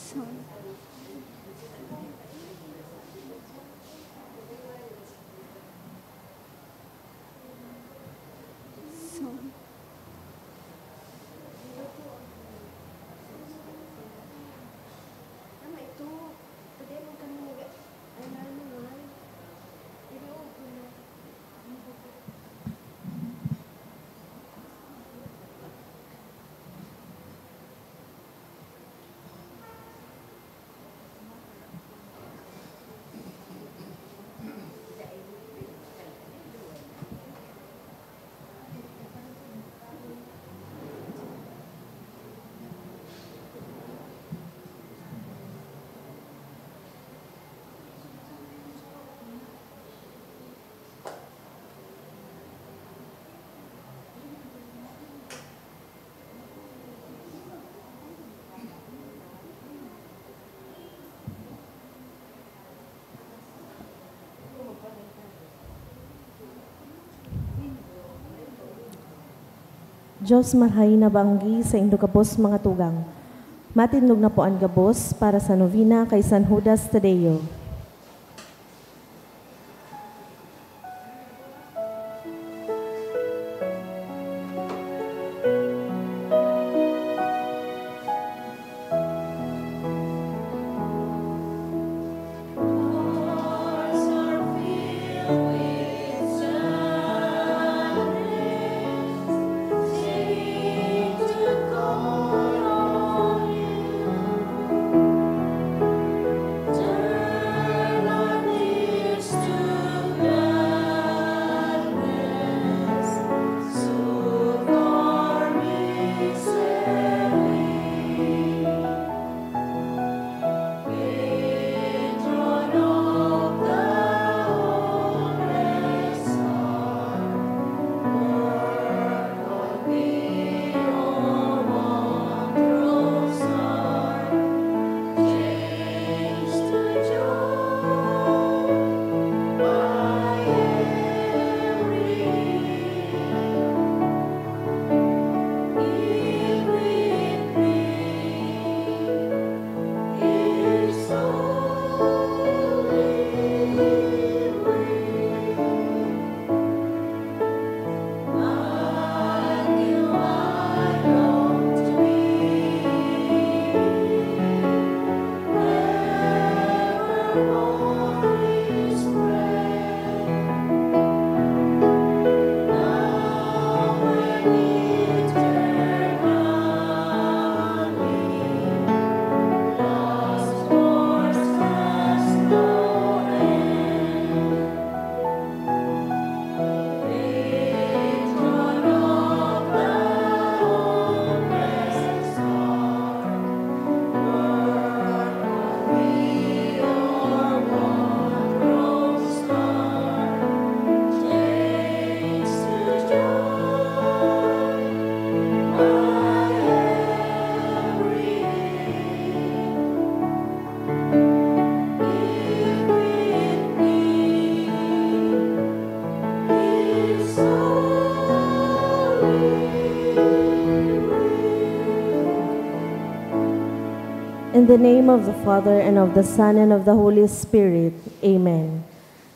Son, Son, Diyos marhay na banggi sa indo kapos mga tugang. Matindog na po ang gabos para sa novena kay San Judas Tadeo. In the name of the Father, and of the Son, and of the Holy Spirit. Amen.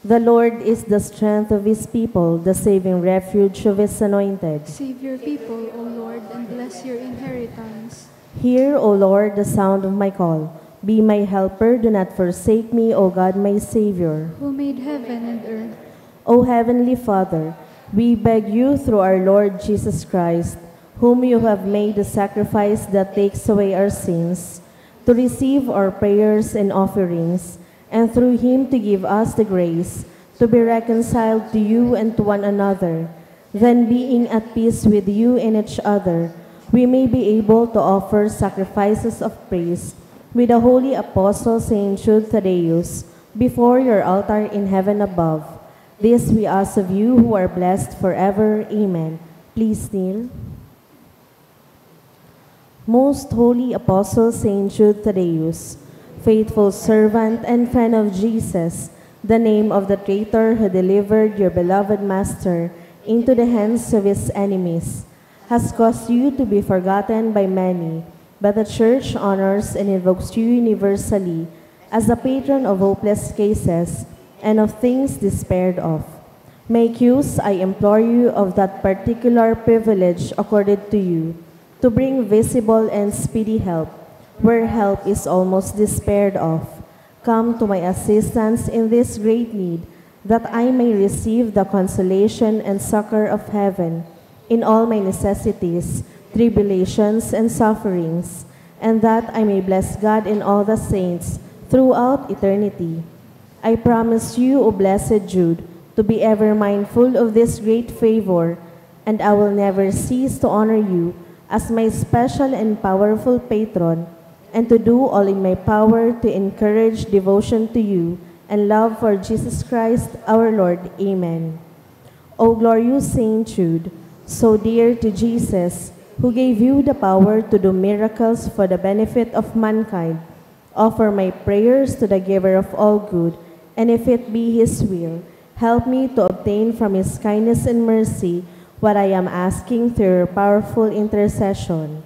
The Lord is the strength of his people, the saving refuge of his anointed. save your people, O Lord, and bless your inheritance. Hear, O Lord, the sound of my call. Be my helper, do not forsake me, O God, my Savior. Who made heaven and earth? O Heavenly Father, we beg you through our Lord Jesus Christ, whom you have made the sacrifice that takes away our sins, to receive our prayers and offerings, and through him to give us the grace to be reconciled to you and to one another. Then, being at peace with you and each other, we may be able to offer sacrifices of praise with the holy apostle Saint Jude Thaddeus before your altar in heaven above. This we ask of you who are blessed forever. Amen. Please kneel. Most holy apostle Saint Jude Thaddeus, faithful servant and friend of Jesus, the name of the traitor who delivered your beloved Master into the hands of his enemies, has caused you to be forgotten by many, but the Church honors and invokes you universally as the patron of hopeless cases and of things despaired of. Make use, I implore you, of that particular privilege accorded to you, to bring visible and speedy help, where help is almost despaired of. Come to my assistance in this great need, that I may receive the consolation and succor of heaven in all my necessities, tribulations, and sufferings, and that I may bless God and all the saints throughout eternity. I promise you, O blessed Jude, to be ever mindful of this great favor, and I will never cease to honor you as my special and powerful patron, and to do all in my power to encourage devotion to you and love for Jesus Christ our Lord. Amen. O glorious Saint Jude, so dear to Jesus, who gave you the power to do miracles for the benefit of mankind, offer my prayers to the giver of all good, and if it be his will, help me to obtain from his kindness and mercy what I am asking through your powerful intercession.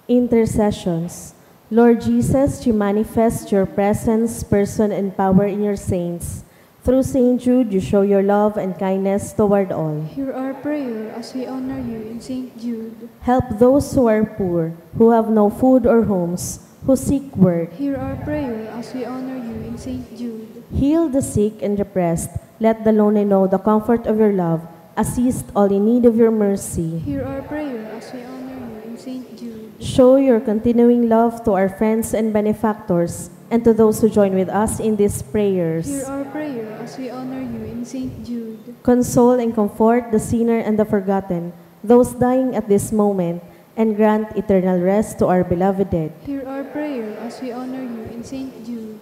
Intercessions. Lord Jesus, you manifest your presence, person, and power in your saints. Through Saint Jude, you show your love and kindness toward all. Hear our prayer as we honor you in Saint Jude. Help those who are poor, who have no food or homes, who seek work. Hear our prayer as we honor you in Saint Jude. Heal the sick and depressed. Let the lonely know the comfort of your love. Assist all in need of your mercy. Hear our prayer as we honor you in Saint Jude. Show your continuing love to our friends and benefactors, and to those who join with us in these prayers. Hear our prayer as we honor you in Saint Jude. Console and comfort the sinner and the forgotten, those dying at this moment, and grant eternal rest to our beloved dead. Hear our prayer as we honor you in Saint Jude.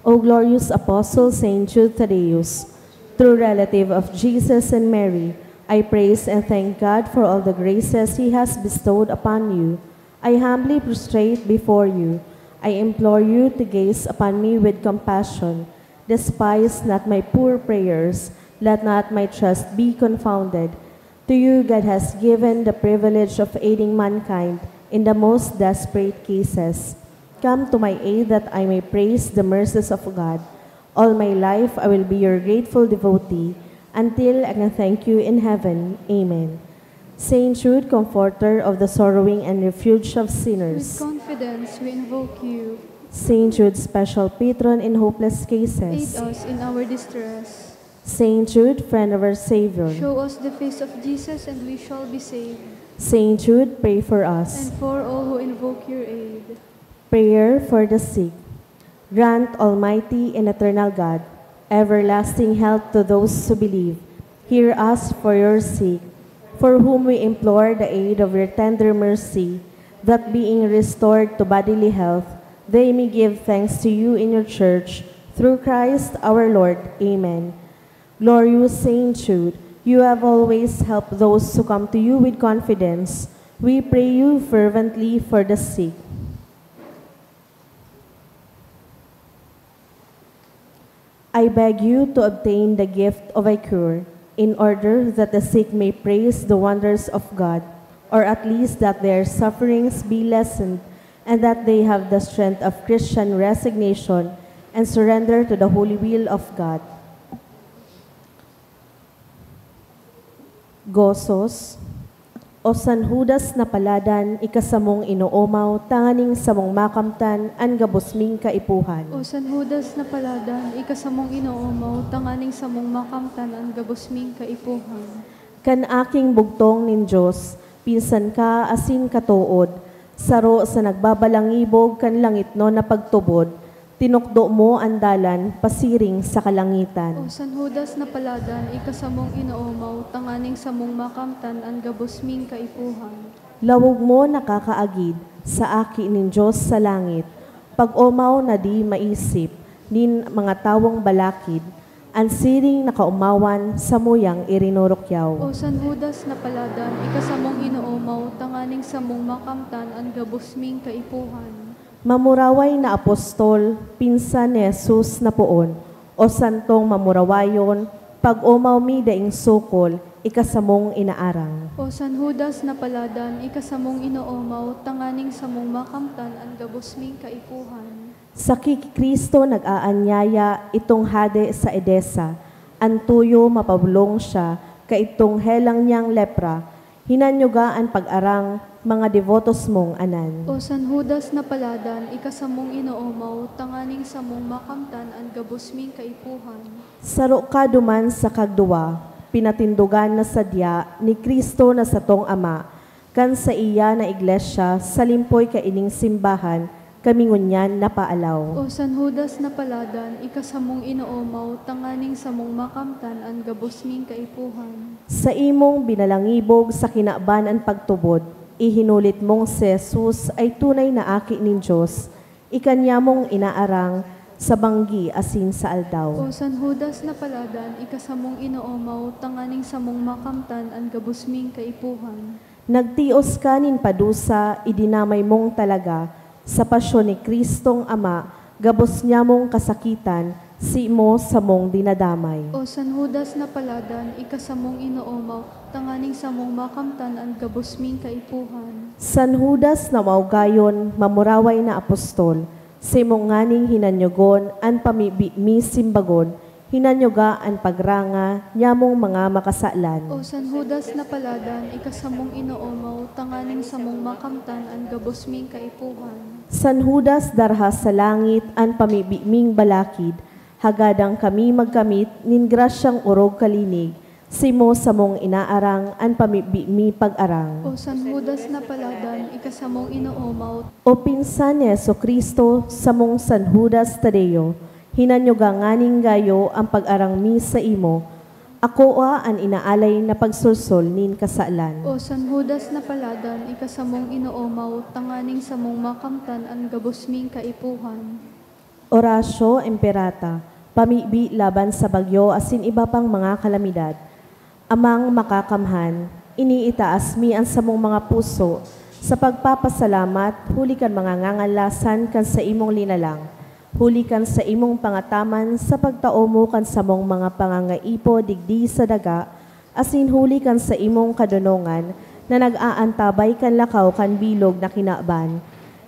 O glorious Apostle Saint Jude Thaddeus, true relative of Jesus and Mary, I praise and thank God for all the graces He has bestowed upon you. I humbly prostrate before you. I implore you to gaze upon me with compassion. Despise not my poor prayers. Let not my trust be confounded. To you God has given the privilege of aiding mankind in the most desperate cases. Come to my aid that I may praise the mercies of God. All my life I will be your grateful devotee until I can thank you in heaven. Amen. Saint Jude, comforter of the sorrowing and refuge of With sinners. confidence we invoke you. Saint Jude, special patron in hopeless Aid cases. us in our distress. Saint Jude, friend of our Savior. Show us the face of Jesus and we shall be saved. Saint Jude, pray for us. And for all who invoke your aid. Prayer for the sick. Grant, Almighty and eternal God, everlasting health to those who believe. Hear us for your sake, for whom we implore the aid of your tender mercy, that being restored to bodily health, they may give thanks to you in your church, through Christ our Lord. Amen. Glorious Saint Jude, you have always helped those who come to you with confidence. We pray you fervently for the sick. I beg you to obtain the gift of a cure, in order that the sick may praise the wonders of God, or at least that their sufferings be lessened, and that they have the strength of Christian resignation and surrender to the holy will of God. Gozos, o San Judas na paladan, ikasamong inuumaw, tanganing samong makamtan, an gabusming kaipuhan. O San Judas na paladan, ikasamong inuumaw, tanganing samong makamtan ang gabusming kaipuhan. Kan aking bugtong nin Diyos, pinsan ka asin katuod, saro sa nagbabalangibog kan langit no na pagtubod, tinukdo mo ang dalan, pasiring sa kalangitan. O San Judas na paladan, ikasamong inuumaw, tanganing samong makamtan ang gabusming kaipuhan. Lawog mo nakakaagid, sa aki nin Diyos sa langit, pag-umaw na di maisip, nin mga tawong balakid, ang siring nakaumawan sa muyang irinurukyaw. O San Judas na paladan, ikasamong inuumaw, tanganing samong makamtan ang gabusming kaipuhan. Mamuraway na apostol, pinsan ni Jesus na poon, o santong mamurawayon, pag-umaw mi daing sukol, ikasamong inaarang. O San Judas na paladan, ikasamong inoomaw, tanganing samong makamtan, ang gabos ming kaipuhan. Sa Kristo nag-aanyaya itong hade sa Edesa, antuyo mapabulong siya, kaitong helang niyang lepra, hinanyugaan pag-arang, mga devotos mong anan. O San Judas na paladan, ikasamong inoomaw, tanganing samong makamtan, ang gabos ming kaipuhan. Saro ka duman sa kagduwa, pinatindugan na sadya ni Kristo na satong Ama, kan sa iya na iglesia, sa limpoy kaining simbahan, kami ngunyan napaalaw. O San Judas na paladan, ikasamong inoomaw, tanganing samong makamtan, ang gabos ming kaipuhan. Sa imong binalangibog sa kinaban ang pagtubod, ihinulit mong si Jesus ay tunay na aki nin Diyos, ikanya mong inaarang sa banggi asin sa aldaw. O San Judas na paladan, ikasamong inoomaw, tanganing samong makamtan, ang gabos ming kaipuhan. Nagtios ka nin padusa, idinamay mong talaga, sa pasyon ni Kristong Ama, gabos niya mong kasakitan, si mo sa mong dinadamay. O San Judas na paladan, ikasamong inoomaw, tanganing samong makamtan, ang gabos ming kaipuhan. San Judas na maugayon, mamuraway na apostol, si mong nganing hinanyogon, an pamimi simbagon, hinanyoga an pagranga, nyamong mga makasalan. O San Judas na paladan, ikasamong inoomaw, tanganing samong makamtan, ang gabos ming kaipuhan. San Judas darhas sa langit, an pamibiming balakid, hagadang kami magkamit, nin grasyang urog kalinig, simo sa mong inaarang, an pamibimi pag-arang. O San Judas na paladan, ikasamong inoomaw, O pinsan ni Jesucristo, sa mong San Judas Tadeo, hinanyoga nganing gayo ang pag-arang mi sa imo, ako an inaalay na pagsulsol nin kasalan. O San Judas na paladan, ikasamong inoomaw, tanganing samong makamtan, ang gabos ming kaipuhan. Orasyo Imperata, pamibi laban sa bagyo asin iba pang mga kalamidad. Amang makakamhan, iniitaas mi ang samong mga puso, sa pagpapasalamat, huli kan mga ngangalasan kan sa imong linalang. Huli kan sa imong pangataman sa pagtao mo kan sa mong mga pangangaipo digdi sa daga, asin huli kan sa imong kadunongan na nag-aantabay kan lakaw kan bilog na kinaban.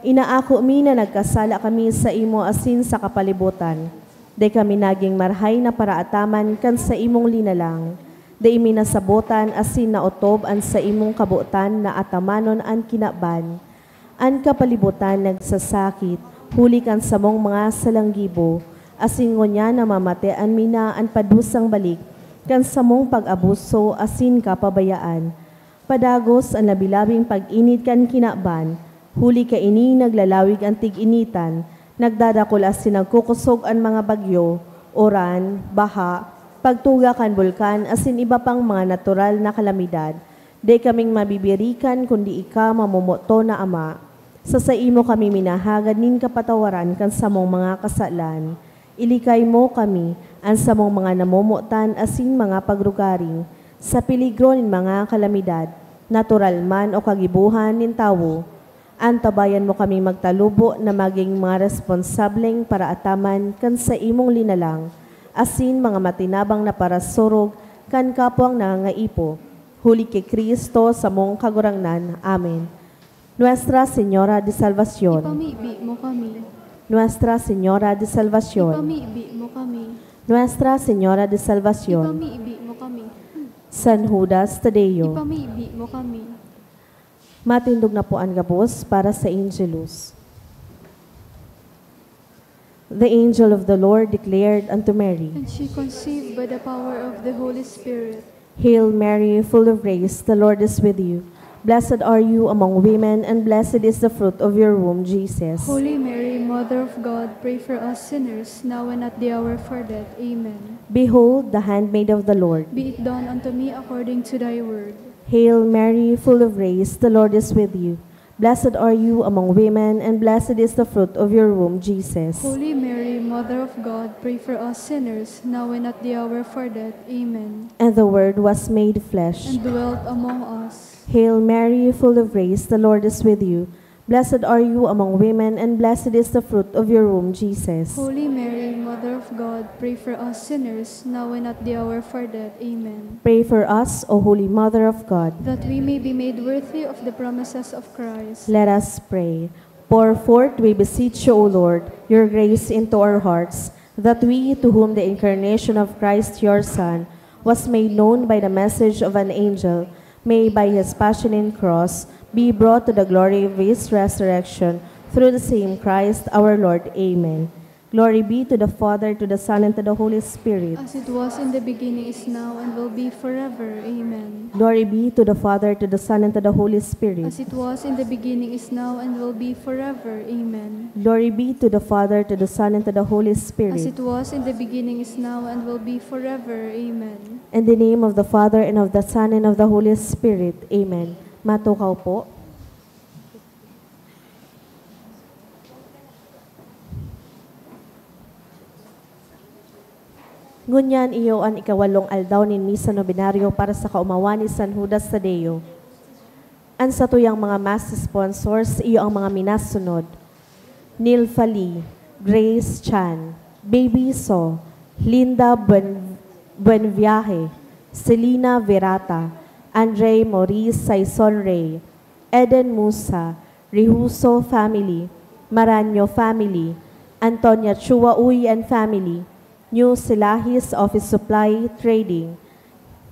Inaako mi na nagkasala kami sa imo asin sa kapalibutan. De kami naging marhay na paraataman kan sa imong linalang. De imi nasabotan asin naotob an sa imong kabutan na atamanon an kinaban. An kapalibutan nagsasakit, huli kan sa mong mga salanggibo, asin ngonya na mamatean mina an padusang balik, kan sa mong pag-abuso asin kapabayaan. Padagos ang labilabing pag-init kan kinaban, huli ka ini naglalawig ang tig-initan, nagdadakol asin nagkukusog ang mga bagyo, oran, baha, pagtuga kan bulkan asin iba pang mga natural na kalamidad. De kaming mabibirikan kundi ika mamumoto na Ama. Sa imo kami minahagad nin kapatawaran kan sa mong mga kasalan. Ilikay mo kami ang sa mong mga namumutan asin mga pagrugaring sa peligro nin mga kalamidad, natural man o kagibuhan nin tawo. Antabayan mo kami magtalubo na maging mga responsableng para ataman kan sa imong linalang, asin mga matinabang na parasurog kan kapwang nangangaipo. Huli kay Kristo sa mong kagurangnan. Amen. Nuestra Señora de Salvación. Ipamibi mo kami. Nuestra Señora de Salvación. Ipamibi mo kami. Nuestra Señora de Salvación. Ipamibi mo kami. San Judas Tadeo. Ipamibi mo kami. Matindog na po ang gabos para sa Angelus. The angel of the Lord declared unto Mary, And she conceived by the power of the Holy Spirit. Hail Mary, full of grace, the Lord is with you. Blessed are you among women, and blessed is the fruit of your womb, Jesus. Holy Mary, Mother of God, pray for us sinners, now and at the hour of our death. Amen. Behold, the handmaid of the Lord. Be it done unto me according to thy word. Hail Mary, full of grace, the Lord is with you. Blessed are you among women, and blessed is the fruit of your womb, Jesus. Holy Mary, Mother of God, pray for us sinners, now and at the hour of our death. Amen. And the Word was made flesh. And dwelt among us. Hail Mary, full of grace, the Lord is with you. Blessed are you among women, and blessed is the fruit of your womb, Jesus. Holy Mary, Mother of God, pray for us sinners, now and at the hour of our death. Amen. Pray for us, O Holy Mother of God. That we may be made worthy of the promises of Christ. Let us pray. Pour forth, we beseech you, O Lord, your grace into our hearts, that we, to whom the incarnation of Christ your Son was made known by the message of an angel, may by his passion and cross be brought to the glory of his resurrection, through the same Christ our Lord. Amen. Glory be to the Father, to the Son, and to the Holy Spirit. As it was in the beginning, is now, and will be forever. Amen. Glory be to the Father, to the Son, and to the Holy Spirit. As it was in the beginning, is now, and will be forever. Amen. Glory be to the Father, to the Son, and to the Holy Spirit. As it was in the beginning, is now, and will be forever. Amen. In the name of the Father, and of the Son, and of the Holy Spirit. Amen. Matukaw po. Ngunyan iyo ang ikawalong aldaw ni Misa Nobenaryo para sa kaumawan ni San Judas Tadeo. Ang sa tuyang mga mass sponsors, iyo ang mga minasunod. Neil Fali, Grace Chan, Baby So, Linda Buenviaje, Selina Verata, Andre Maurice Saison Rey, Eden Musa, Rihuso Family, Maranyo Family, Antonia Chua Uy and Family, New Silahis Office Supply Trading,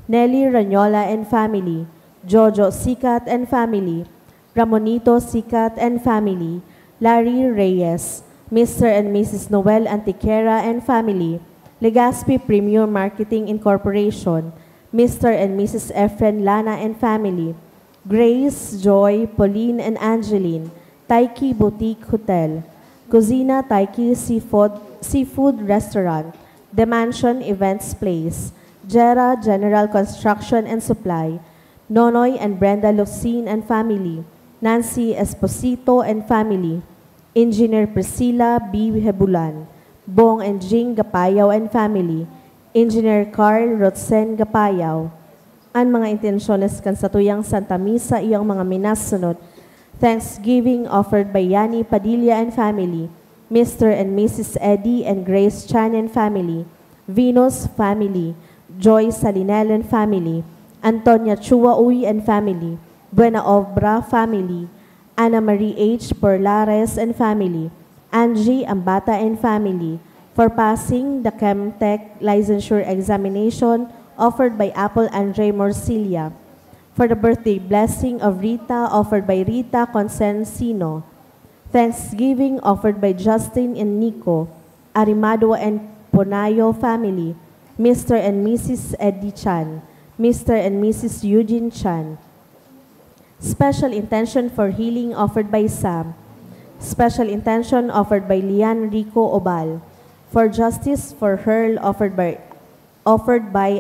Nelly Ranyola and Family, Jojo Sikat and Family, Ramonito Sikat and Family, Larry Reyes, Mr. and Mrs. Noel Antiquera and Family, Legazpi Premium Marketing Incorporation, Mr. and Mrs. Efren Lana and Family, Grace, Joy, Pauline and Angeline, Taiki Boutique Hotel, Cozina Taiki Seafood Restaurant, The Mansion Events Place, Jera General Construction and Supply, Nonoy and Brenda Lucine and Family, Nancy Esposito and Family, Engineer Priscilla B. Hebulan, Bong and Jing Gapayaw and Family, Engineer Carl Rotzen Gapayaw. Ang mga intensyones kan sa tuyang Santa Misa iyang mga minasunod. Thanksgiving offered by Yani Padilla and Family, Mr. and Mrs. Eddie and Grace Chan and Family, Venus Family, Joy Salinel and Family, Antonia Chua Uy and Family, Buena Obra Family, Ana Marie H. Porlares and Family, Angie Ambata and Family, for passing the Chemtech licensure examination offered by Apple Andre Morcilia, for the birthday blessing of Rita offered by Rita Consensino, Thanksgiving offered by Justin and Nico, Arimado and Ponayo family, Mr. and Mrs. Eddie Chan, Mr. and Mrs. Eugene Chan. Special intention for healing offered by Sam. Special intention offered by Lian Rico Obal. For justice for Hurl offered by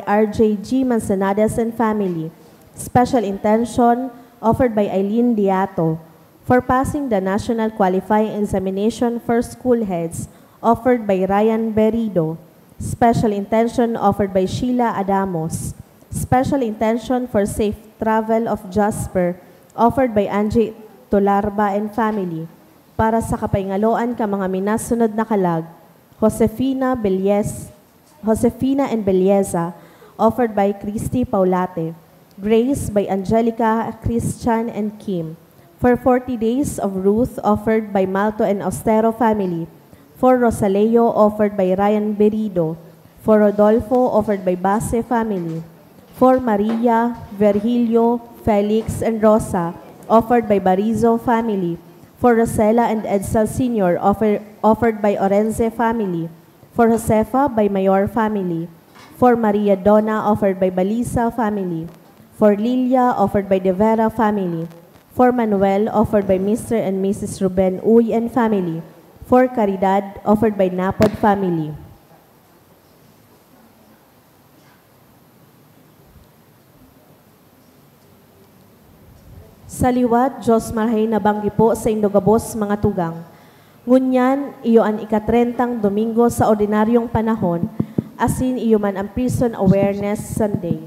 RJG Manzanares and family. Special intention offered by Eileen Diato. For passing the National Qualifying Examination for School Heads, offered by Ryan Berido. Special intention offered by Sheila Adamos. Special intention for safe travel of Jasper, offered by Angie Tolarba and family. Para sa kapaingaloan ka mga minasunod na kalag, Josefina and Belleza, offered by Christy Paulate. Grace by Angelica, Christian, and Kim. For 40 days of Ruth, offered by Malto and Austero family. For Rosaleo, offered by Ryan Berido. For Rodolfo, offered by Base family. For Maria, Virgilio, Felix, and Rosa, offered by Barizo family. For Rosella and Edsel Sr., offered by Orense family. For Josefa, by Mayor family. For Maria Donna, offered by Balisa family. For Lilia, offered by De Vera family. For Manuel, offered by Mr. and Mrs. Ruben Uy and family. For Caridad, offered by Napod family. Sa liwat, Diyos marahay na banggi po sa indogabos mga tugang. Ngunyan, iyo an ikatrentang Domingo sa ordinaryong panahon, asin iyo man ang Prison Awareness Sunday.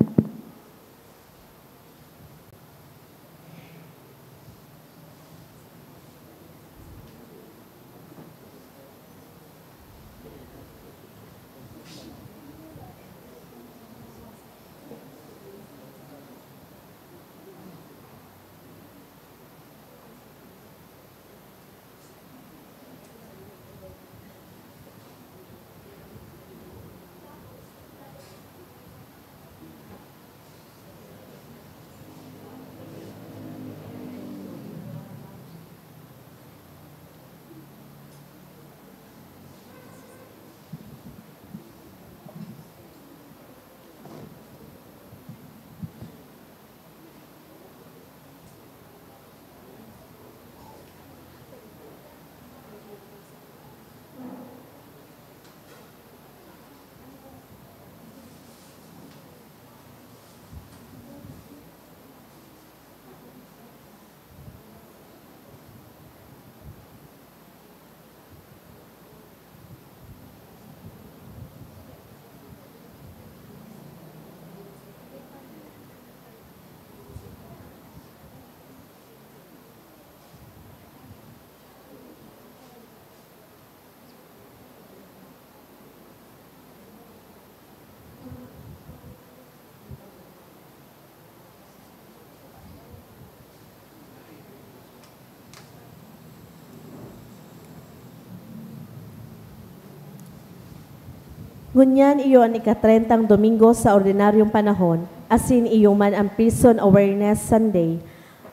Ngunyan iyo ang ika-30 Domingo sa ordinaryong panahon, asin iyo man ang Prison Awareness Sunday.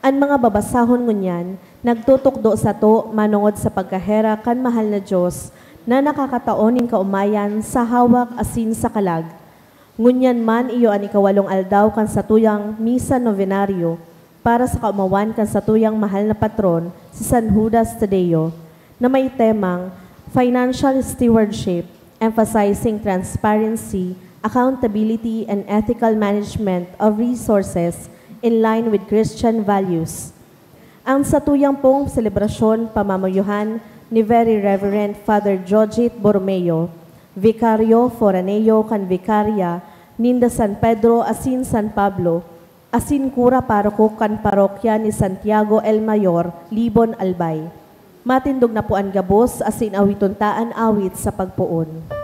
Ang mga babasahon ngunyan, nagtutukdo sa to manungod sa pagkahera kan mahal na Diyos na nakakataonin kaumayan sa hawak asin sa kalag. Ngunyan man iyo ang ika-8 aldaw kan sa tuyang Misa Novenario para sa kaumawan kan sa tuyang mahal na patron si San Judas Tadeo na may temang Financial Stewardship, emphasizing transparency, accountability, and ethical management of resources in line with Christian values. Ang satuyang pong selebrasyon pamamayuhan ni Very Reverend Father Jojit Borromeo, Vicario Foraneo kan Vicaria, Ninda San Pedro asin San Pablo, asin Kura Paroko kan Parokya ni Santiago El Mayor, Libon Albay. Matindog na po ang gabos asin awituntaan awit sa pagpuon.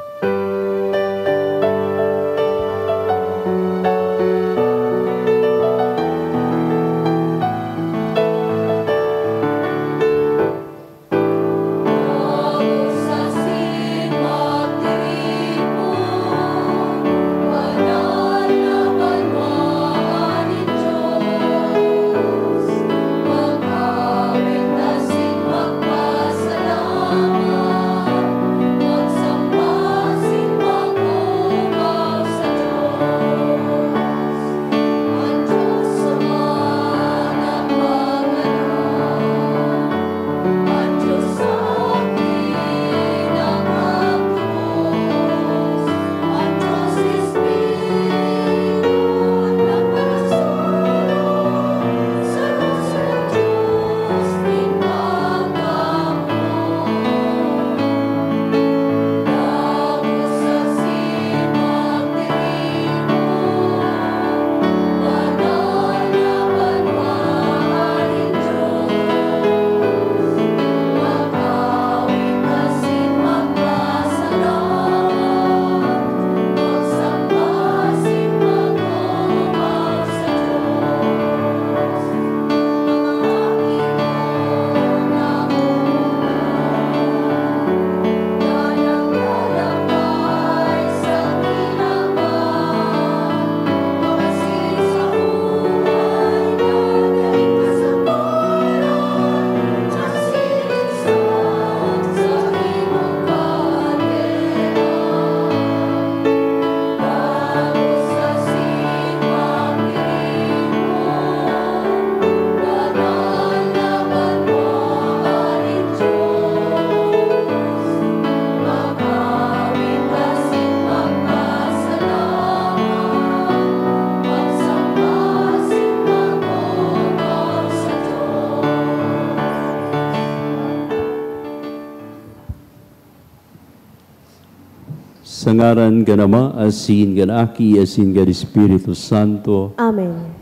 Sa ngaran nga Ama, asin nga Aki, asin nga Espiritu Santo. Amen.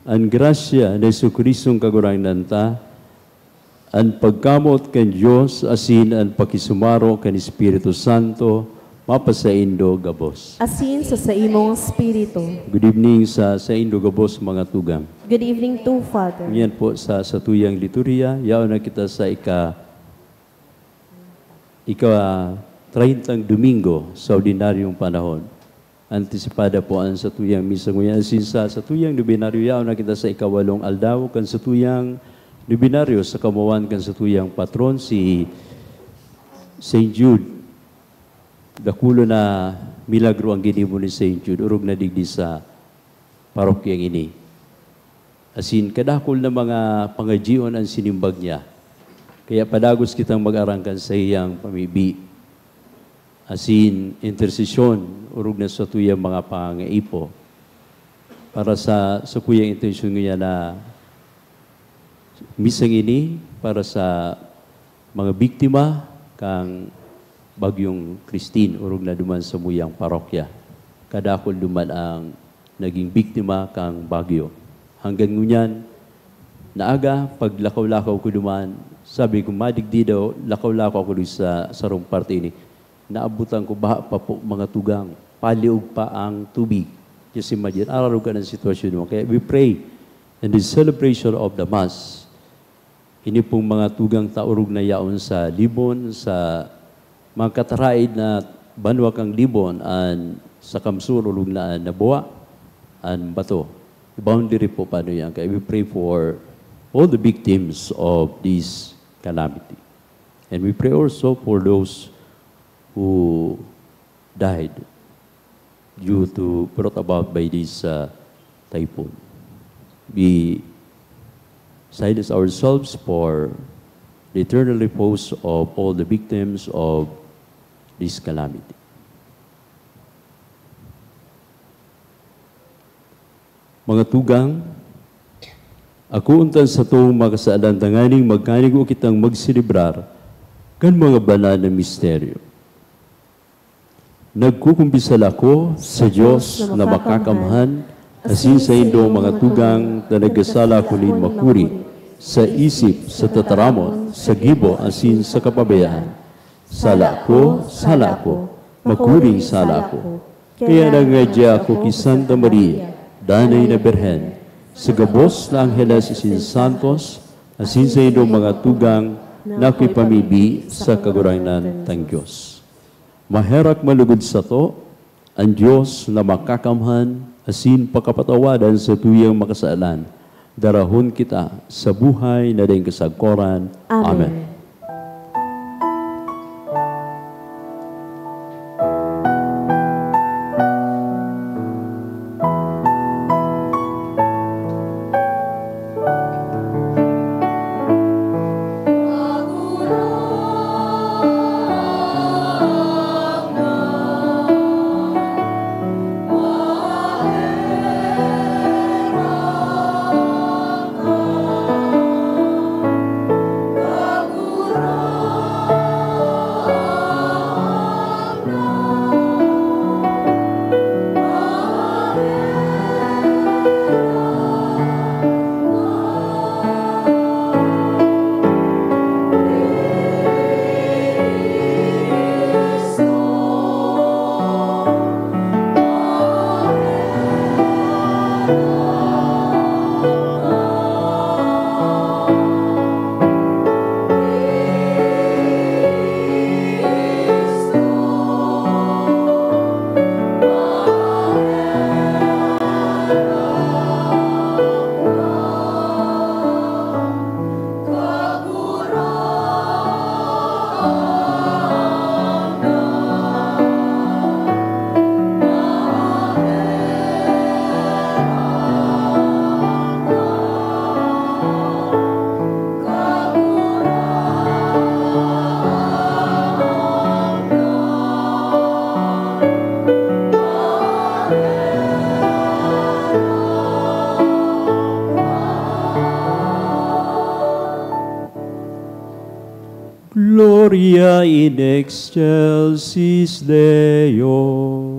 Ang grasya ni Jesucristong kagurangnan ta, ang pagkamot kan Diyos, asin ang pakisumaro kan Espiritu Santo, mapasaindo gabos. Asin sa imong spirito. Good evening sa indo gabos mga tugam. Good evening to Father. Ngayon po sa tuyang liturya, yaon na kita sa ika 30 Domingo sa ordinaryong panahon. Antisipada po ang sa tuyang misa ngayon. Asin sa tuyang nobinaryo, yaon na kita sa ika-8 aldaw, kan sa tuyang nobinaryo sa kamawan kan sa tuyang patron si St. Jude. Dakulo na milagro ang ginimo ni St. Jude, urog na digdi sa parokyang ini. Asin, kadakol na mga pangajion ang sinimbag niya. Kaya padagos kitang mag-arangkan sa iyang pamibi. Asin, intersesyon, urog na sa tuyang mga pangaipo. Para sa kuyang intensyon niya na misang ini, para sa mga biktima, kang Bagyong Christine, urog na duman sa muyang parokya. Kadakol duman ang naging biktima kang bagyo. Hanggang ngunyan, naaga, pag lakaw-lakaw ko duman, sabi ko, madigdi daw, lakaw-lakaw ko sa sarong parte ini. Naabutan ko baha pa po mga tugang, paliog pa ang tubig. Just imagine, araw ka ng sitwasyon mo. Kaya we pray in the celebration of the Mass. Ini pong mga tugang taurog na yaon sa Libon, sa mga kataraid na banwa kang Libon, and sa kamsurulog na nabuwa, and bato. Boundary po paano yan. Kaya we pray for all the victims of this calamity. And we pray also for those who died due to brought about by this typhoon. We silence ourselves for the eternal repose of all the victims of this calamity. Mga tugang, ako untan sa itong makasaalantanganing magkanig o kitang magsilibrar kan mga banal na misteryo. Nagkukumpisal ako sa Diyos na makakamhan, asin sa indong mga tugang na nagasala ko lin makuri, sa isip, sa tataramon, sa gibo, asin sa kapabayaan. Sala ko, makuring sala ko. Kaya nangadya ako ki Santa Maria, Danay na Berhen, sa gabos na Angeles asin Santos, asin sa indong mga tugang na ako'y pamibi sa kaguranan tang Diyos. Maherak malugod sa to, ang Diyos na makakamhan, asin pakapatawadan sa tuyang makasaalan, darahon kita sa buhay na ding kasagkoran. Amen. Gloria in excelsis Deo.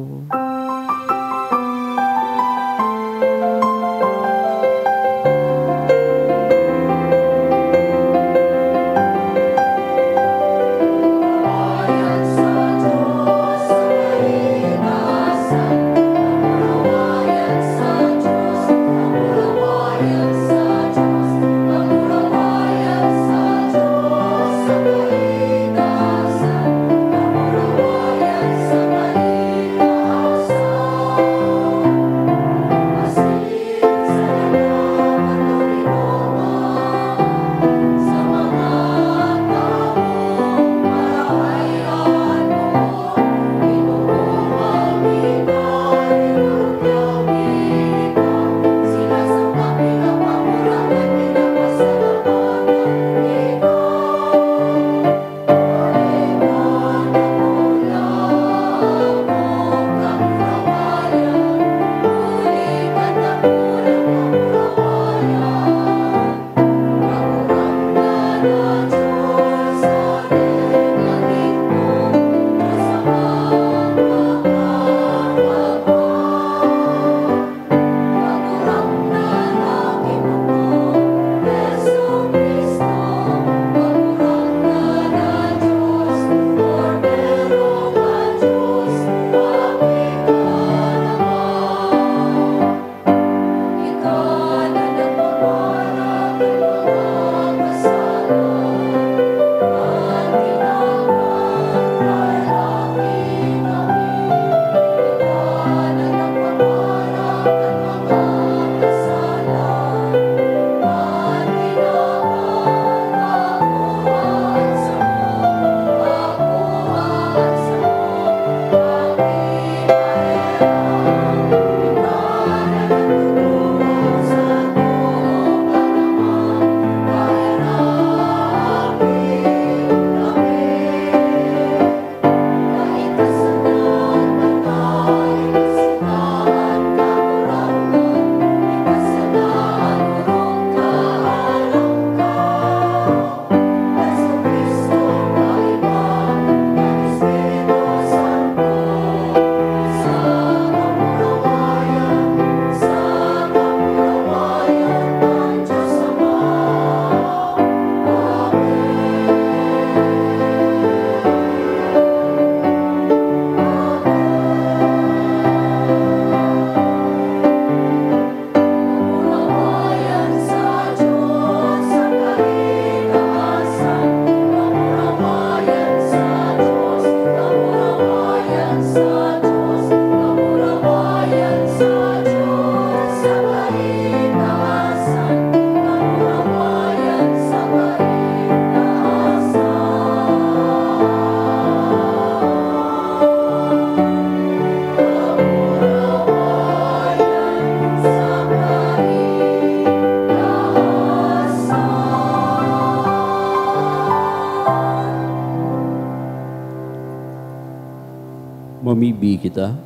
kita.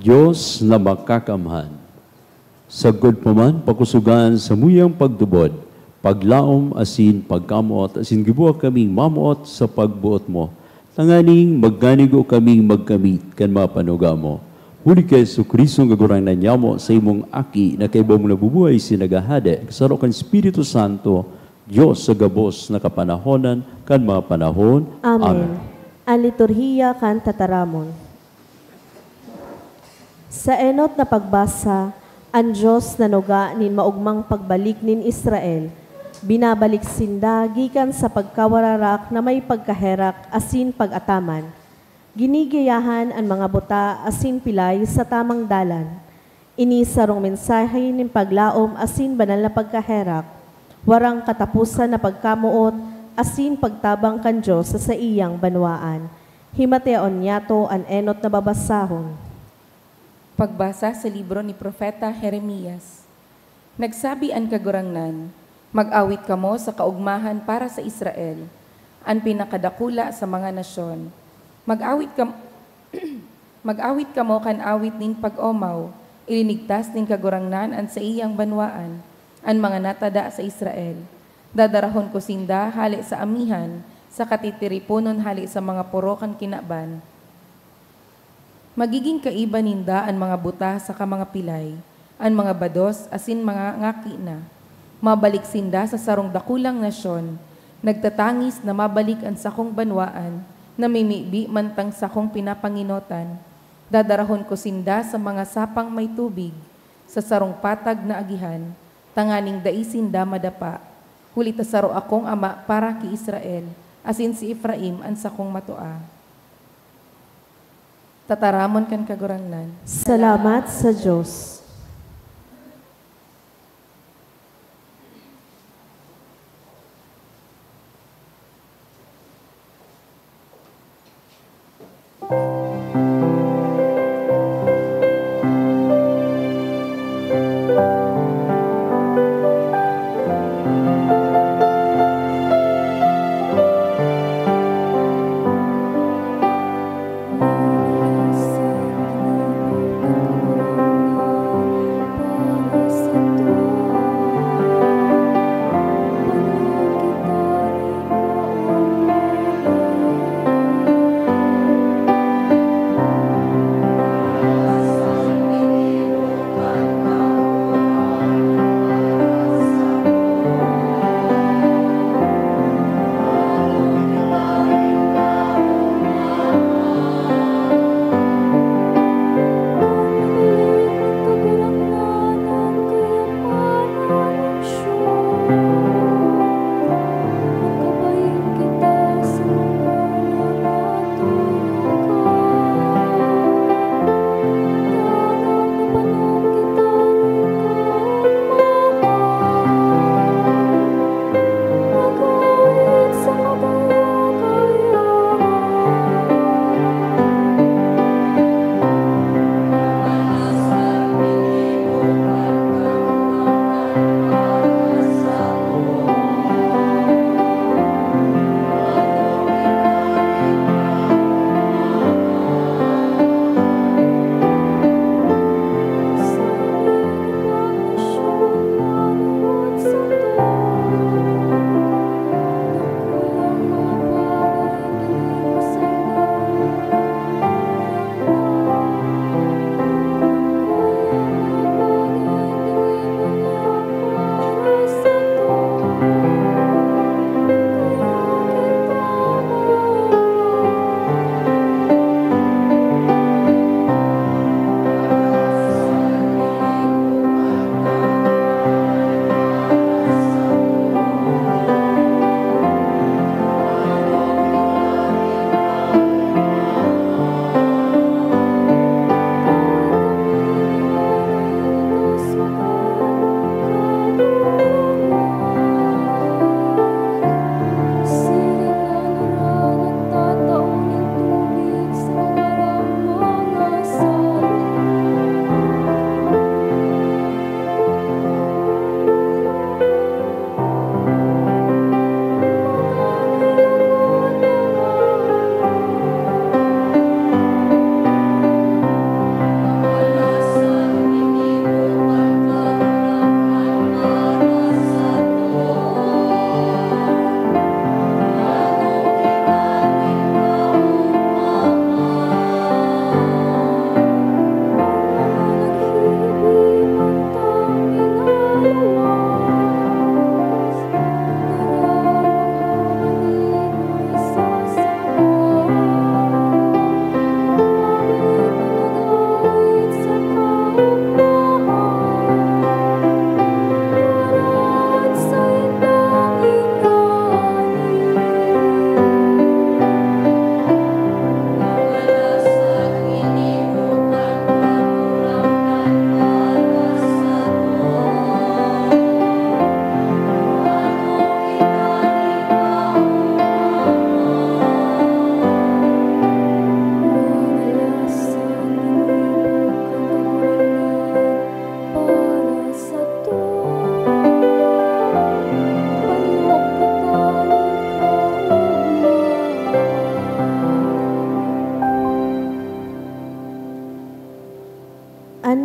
Diyos na makakamhan, sagod pa man pakusugan sa muyang pagtubod, paglaom asin pagkamot, asin gibuak kaming mamuot sa pagbuot mo. Tanganing magganigo kaming magkamit kan mga panuga mo. Huli kay Jesu-Kristo nga gurang nanyamo sa imong aki na kay mong nabubuhay sinagahade, kasaro kan Espiritu Santo, Diyos sa gabos na kapanahonan kan mga panahon. Amen. Ang liturhiya kan tataramon. Sa enot na pagbasa, ang Diyos na nuga nin maugmang pagbalik nin Israel, binabalik sinda gikan sa pagkawararak na may pagkaherak asin pag-ataman. Ginigiyahan ang mga buta asin pilay sa tamang dalan. Inisarong mensahe nin paglaom asin banal na pagkaherak. Warang katapusan na pagkamuot asin pagtabang kan Diyos sa iyang banwaan. Himateon niyato ang enot na babasahon. Pagbasa sa libro ni Propeta Jeremias. Nagsabi ang kagurangnan, mag-awit kamo sa kaugmahan para sa Israel, ang pinakadakula sa mga nasyon. Mag-awit kamo kan awit nin pag-omaw, ilinigtas nin kagurangnan an sa iyang banwaan, ang mga natada sa Israel. Dadarahon ko sinda hali sa amihan, sa katitiripunon hali sa mga porokan kinaban. Magiging kaiba ninda ang mga buta sa mga pilay, ang mga bados asin mga ngaki na. Mabalik sinda sa sarong dakulang nasyon, nagtatangis na mabalik ang sakong banwaan, na mimibi mantang sakong pinapanginotan. Dadarahon ko sinda sa mga sapang may tubig, sa sarong patag na agihan, tanganing daisinda madapa. Huli tasaro akong ama para ki Israel, asin si Ephraim ang sakong matua. Tataramon kan kagurangnan. Salamat sa Diyos.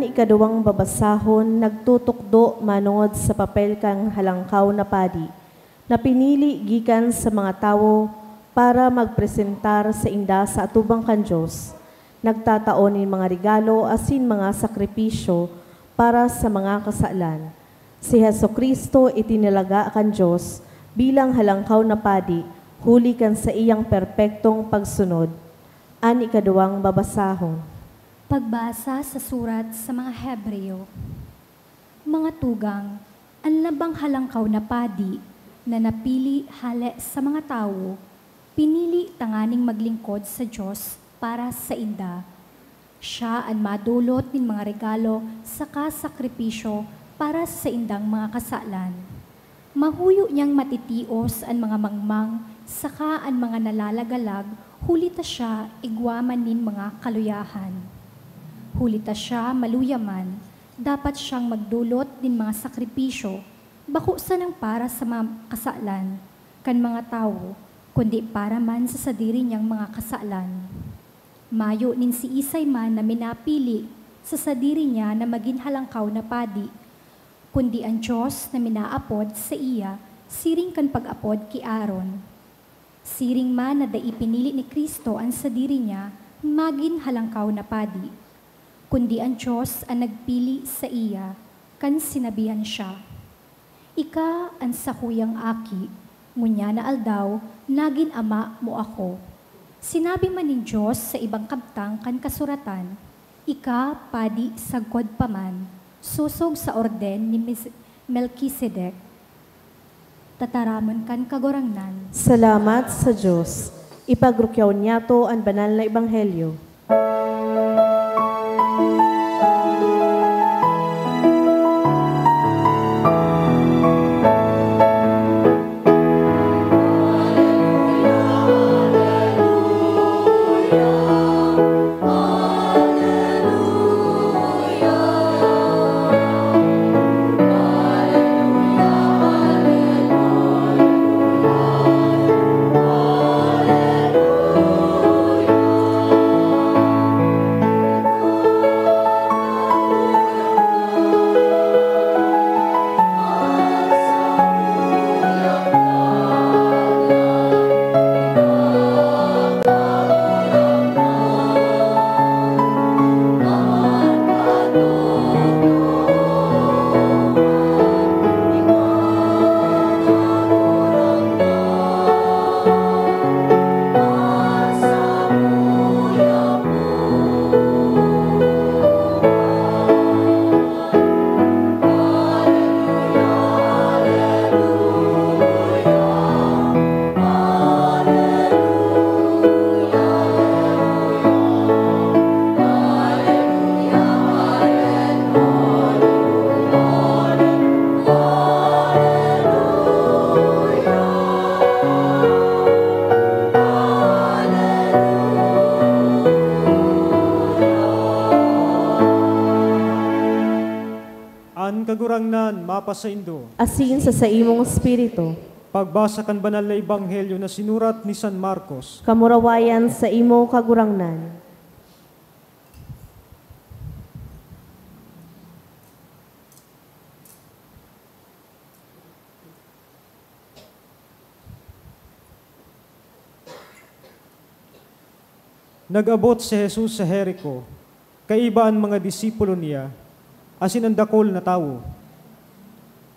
ikaduwang babasahon, nagtutukdo manungod sa papel kang halangkaw na padi, na pinili gikan sa mga tawo para magpresentar sa inda sa atubang kan Diyos. Nagtataonin mga regalo asin mga sakripisyo para sa mga kasalan. Si Hesukristo itinilaga kan Diyos bilang halangkaw na padi, huli kan sa iyang perpektong pagsunod. An ikaduwang babasahon. Pagbasa sa surat sa mga Hebreo. Mga tugang, ang labang halangkaw na padi na napili hale sa mga tao, pinili tanganing maglingkod sa Diyos para sa inda. Siya ang madulot ng mga regalo sa kasakripisyo para sa indang mga kasalan. Mahuyo niyang matitios ang mga mangmang, saka ang mga nalalagalag, hulita siya igwaman nin mga kaluyahan. Hulita siya maluyaman, dapat siyang magdulot din mga sakripisyo, bako sa nang para sa mga kasalan, kan mga tao, kundi para man sa sadiri niyang mga kasalan. Mayo nin si Isay man na minapili sa sadiri niya na maging halangkaw na padi, kundi ang Diyos na minaapod sa iya, siring kan pag-apod ki Aaron. Siring man na daipinili ni Kristo ang sadiri niya, maging halangkaw na padi, kundi ang Diyos ang nagpili sa iya, kan sinabihan siya. Ika ang sakuyang aki, ngunya na aldaw, naging ama mo ako. Sinabi man ng Diyos sa ibang kabtang kan kasuratan, ika padi sagkod paman, susog sa orden ni Melkisedek. Tataramon kan kagorangnan. Salamat sa Diyos. Ipagrukyaw niya to ang banal na ebanghelyo. kagurangnan mapasaindo. Asin sa imong espiritu. Pagbasa kan banal na ebanghelyo na sinurat ni San Marcos. Kamurawayan sa imo kagurangnan. Nag-abot si Jesus sa Jericho, kaiba ang mga disipulo niya, asin ang dakol na tawo.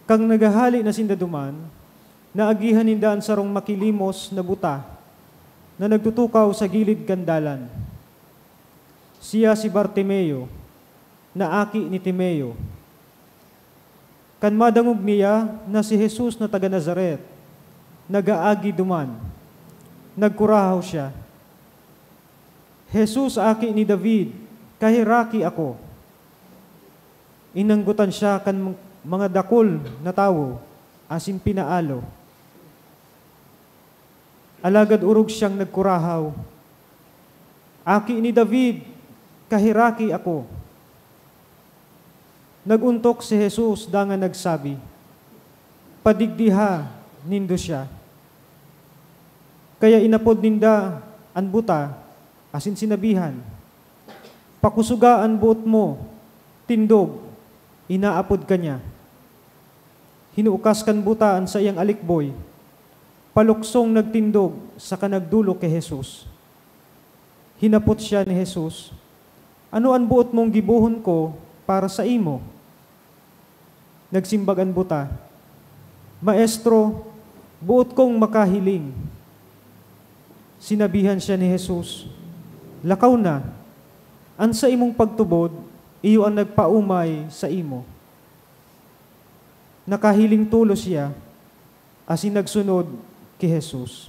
Kang nagahali na sindaduman, naagihan nindaan sarong makilimos na buta, na nagtutukaw sa gilid gandalan. Siya si Bartimeo, na aki ni Timeo. Kan madangog niya na si Jesus na taga Nazaret, nagaagi duman, nagkurahaw siya. Jesus, aki ni David, kahiraki ako. Inanggutan siya kan mga dakol na tawo, asin pinaalo. Alagad urog siyang nagkurahaw. Aki ni David, kahiraki ako. Naguntok si Jesus dangan nagsabi, padigdiha nindo siya. Kaya inapod ninda an buta, asin sinabihan, pakusugaan buot mo, tindog, inaapod kanya. Hinuukas kan butaan sa iyang alikboy, paluksong nagtindog sa kanagdulo kay Jesus. Hinapot siya ni Jesus, ano ang buot mong gibuhon ko para sa imo? Nagsimbag ang buta, Maestro, buot kong makahiling. Sinabihan siya ni Jesus, lakaw na, an sa imong pagtubod, iyo ang nagpaumay sa imo. Nakahiling tulo siya, asin nagsunod kay Jesus.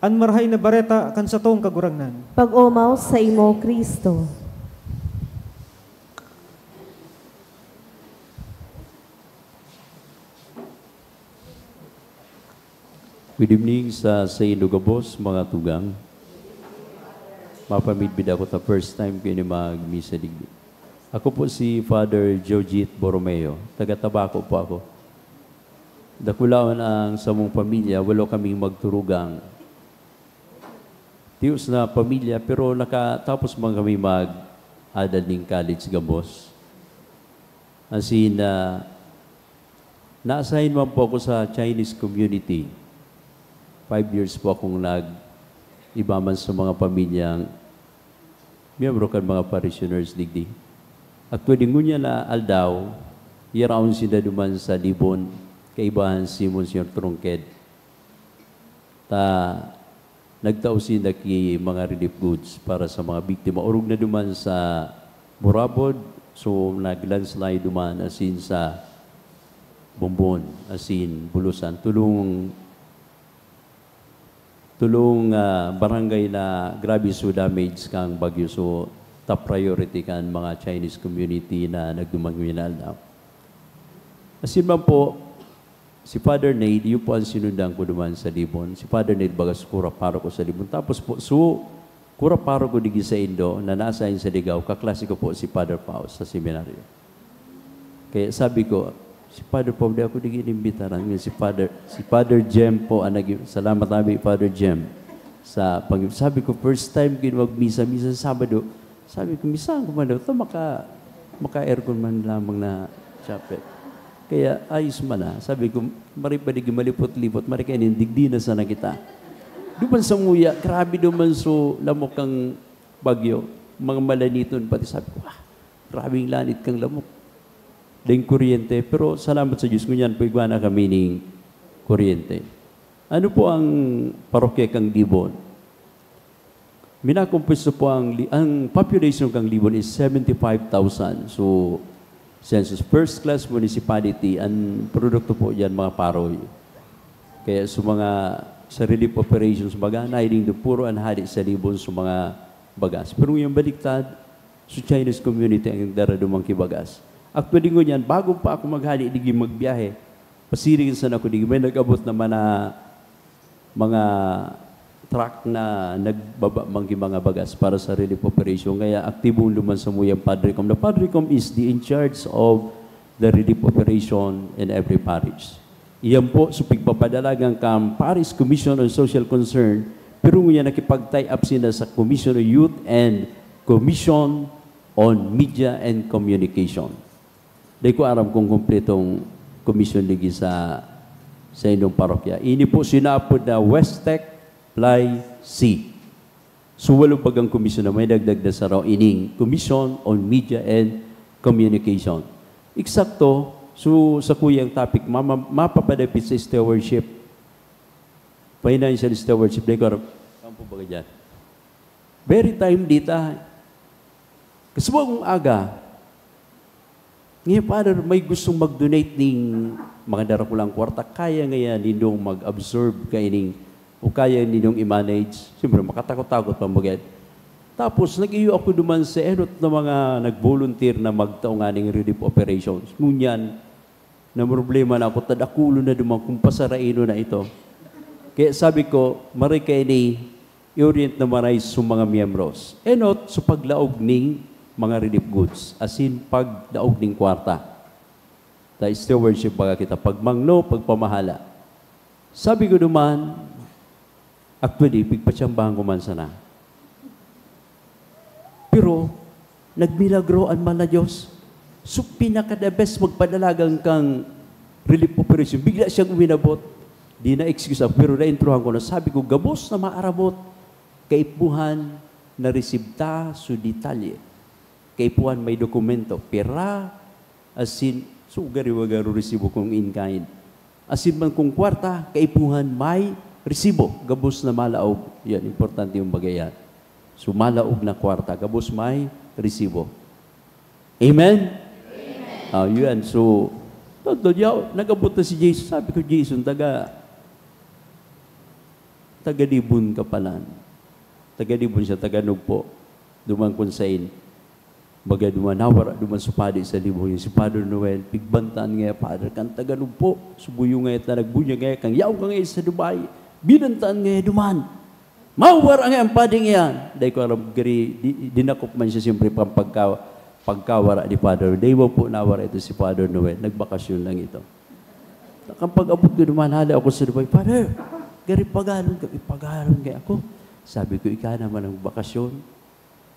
An marahay na bareta kan sa tong kagurangnan. Pag-umaw sa imo, Kristo. Good evening sa Inugabos, mga tugang. Mapamidbid ako ta first time kayo ni mag-misa digdi. Ako po si Father Jojit Borromeo. Taga-Tabaco po ako. Dakulawan ang samong pamilya, walo kaming magturugang. Tiyos na pamilya, pero nakatapos man kami mag-adal ng college gabos. As in, na-assign man po ako sa Chinese community. 5 years po akong nag-ibaman sa mga pamilyang miyembro kan mga parishioners digdi. At pwede ngunya na aldaw, yaraon sila duman sa Libon, kaibahan si Monsignor Trungked. Nagtausin na ki mga relief goods para sa mga biktima. Urog na duman sa Burabod, so nag-landslide duman asin sa Bumbon, asin Bulusan. Tulong barangay na grabe so damage kang bagyo. So top priority kan mga Chinese community na nagdumangwinal na. Asin man po, si Father Nate, yun po ang sinundan ko duman sa Libon. Si Father Nate bagas kura paro ko sa Libon. Tapos po, kura paro ko digi sa Indo, na nasa sa Ligaw, kaklase ko po si Father Pao sa seminaryo. Kaya sabi ko, si Father Pao, di ako digi inimbitaran. Si Father Jem po, salamat namin, Father Jem. Sabi ko, first time mag-misa Sabado, sabi ko, misaan ko man daw, ito maka-aircon man lamang na chapel. Kaya ayos man na. Sabi ko, maripadig malipot-lipot, marikainin, digdi na sana kita. Duman sa nguya, grabe duman so lamok kang bagyo. Mga malaniton pati. Sabi ko, grabing lanit kang lamok. Dahil kuryente. Pero salamat sa Diyos, ngunyan, pagwa na kami ng kuryente. Ano po ang parokya kang Libon? Minakumpisto po ang population kang Libon is 75,000. So, census first class municipality, ang produkto po yan mga paroy. Kaya sa relief operations baga, nailing do puro ang hari sa Libon sa mga bagas. Pero yung baliktad, sa Chinese community ang daradumang kibagas. Actually ko yan, bago pa ako maghali, hindi magbiyahe, pasiringin sa ako, may nag-abot naman na mga truck na nagbaba mga bagas para sa relief operation. Kaya aktibong luman sa muyang Padrecom. The Padrecom is the in charge of the relief operation in every parish. Iyan po, so pigpapadalagang kam Parish Commission on Social Concern, pero ngayon nakipag-tie up sila sa Commission on Youth and Commission on Media and Communication. Dahil ko aram kung kumpletong commission ligi sa inyong parokya. Ini po sinapod na Westec Fly C. So walo bagang komisyon na may dagdag na sa raw ining Commission on Media and Communication. Eksakto, so sa kuyang topic, mapapadapit sa stewardship. Financial stewardship. Dahil po baga dyan. Very time dita. Kasi mo akong aga, ngayon, Father, may gustong mag-donate ng mga darakulang kwarta, kaya ngayon nindong mag-absorb kaining o kaya ninyong i-manage. Siyempre, makatakot-takot pa magad. Tapos, nag-iyo ako duman sa enot na mga nag-volunteer na magtaunganing relief operations. Ngunyan, na problema na ako, tadakulo na duman kung pasaraino na ito. Kaya sabi ko, marikay ni i-orient na maray sa mga miyembros. Enot, sa paglaog ning mga relief goods, as in pagdaog ning kwarta. Dahil stewardship baga kita, pagmangno, pagpamahala. Sabi ko naman, actually, pigpatsambahan ko man sana. Pero, nagmilagro ang mala Diyos. So, pinaka-the best magpadalagang kang relief operation. Bigla siyang uminabot. Di na excuse ako, pero na-introhan ko na, sabi ko, gabos na maarabot. Kaipuhan na resibta su detalye. Kaipuhan may dokumento. Pera, asin, so gari-wagaro resibo kong in kind. Asin man kung kwarta, kaipuhan may resibo. Gabos na malaog. Yan, importante yung bagay yan. So, malaog na kwarta. Gabos may resibo. Amen? Amen. Yun. So, nagabot na si Jesus. Sabi ko, Jesus, taga-libon ka palan. Taga-libon siya, taga-nugpo. Duman konsain. Baga duman nawara, duman supadi sa libo. Yung si Father Noel, pigbantaan nga, Father, kang taga-nugpo. Subuyo nga, nagbunya nga, kang yaw ka nga sa Dubai. Binantaan nga, duman. Mawara nga ang pading yan. Dahil ko alam, dinakop man siya siyempre pagkawara ni Father. Dahil po nawara ito si Father Noel. Nagbakasyon lang ito. Kapag abot ko naman, hala ako sa Dubai, Father, gari pagalon ka ako. Sabi ko, ika naman ang bakasyon.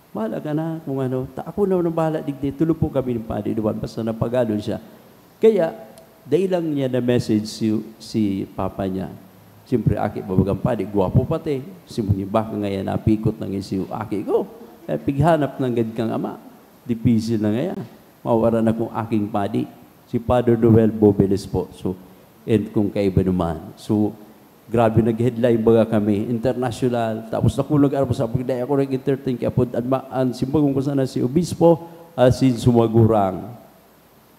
Bahala ka na kung ano. Ako naman ang bahala digdi. Tulo po kami ng Padre Duwan. Basta napagalon siya. Kaya, dahil lang niya na message si Papa niya. Siyempre, aki babagang Padre. Guwapo pati. Simunin baka ngayon napikot ng si aki ko. Kaya pighanap ng gad kang ama. Dipisi na ngayon. Mawara na kung aking Padre. Si Father Noel Bobeles po. So, and kung kaiba naman. So, grabe nag-headline baga kami, international, tapos nakulag araw sa pagday ako nag-entertain kaya po, ang simbagong ko sana si Obispo, asin sumagurang.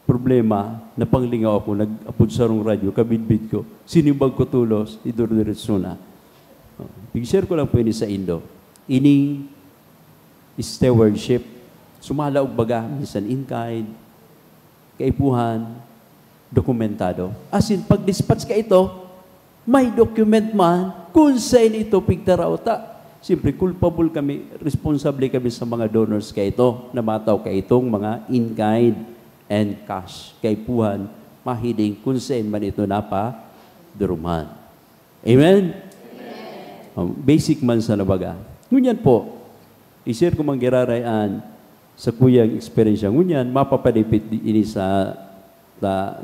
Problema, napanglingaw ako, nag-apod sa rong radyo, kabidbid ko, sinibag ko tulos, idurdiretso na. Pig-share ko lang po ini sa Indo. Ini stewardship, sumalaog baga, minsan in-kind, kaipuhan, dokumentado. Asin, pag-dispatch ka ito, may document man kung saan ito pigtarauta. Siyempre, culpable kami, responsable kami sa mga donors kay ito, na mataw kay itong mga in-kind and cash. Kay puhan, mahiling kung saan man ito duruman. Amen? Basic man sa nabaga. Ngunyan po, i-share ko mang girarayan sa kuyang experience. Ngunyan, mapapadipit ini sa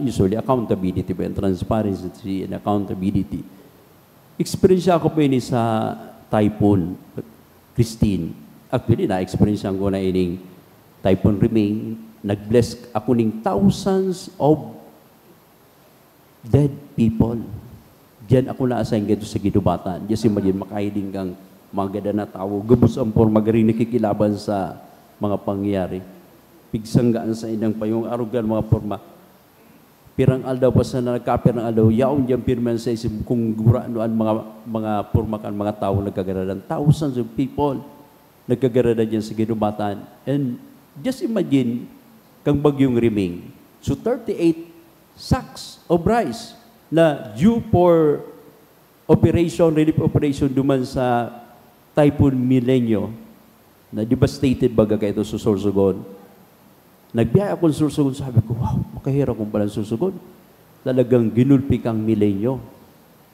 usually accountability and transparency and accountability. Experience ako po ini sa Typhoon Christine. Actually, na-experience ko na ining Typhoon Remain. Nag-bless ako ning thousands of dead people. Diyan ako na-assign gito sa gidubatan. Diyan si Marian makahiling kang mga gada na tao. Gubos ang forma garing nakikilaban sa mga pangyayari. Pigsanggaan sa inang payong arugan mga forma. Pirang aldaw pa sa nagkapirang aldaw, yaon diyang pirman sa isip kung guranoan mga purmakan, mga tao nagkagaradan. Thousands of people nagkagaradan dyan sa ginubatan. And just imagine, kang bagyong riming. So 38 sacks of rice na due for operation, relief operation duman sa Typhoon Milenyo na devastated baga kayo ito sa Sorsogon. Nagbiyaya akong Sorsogon, sabi ko, wow, makahirap kong palang Sorsogon. Talagang ginulpi kang milenyo.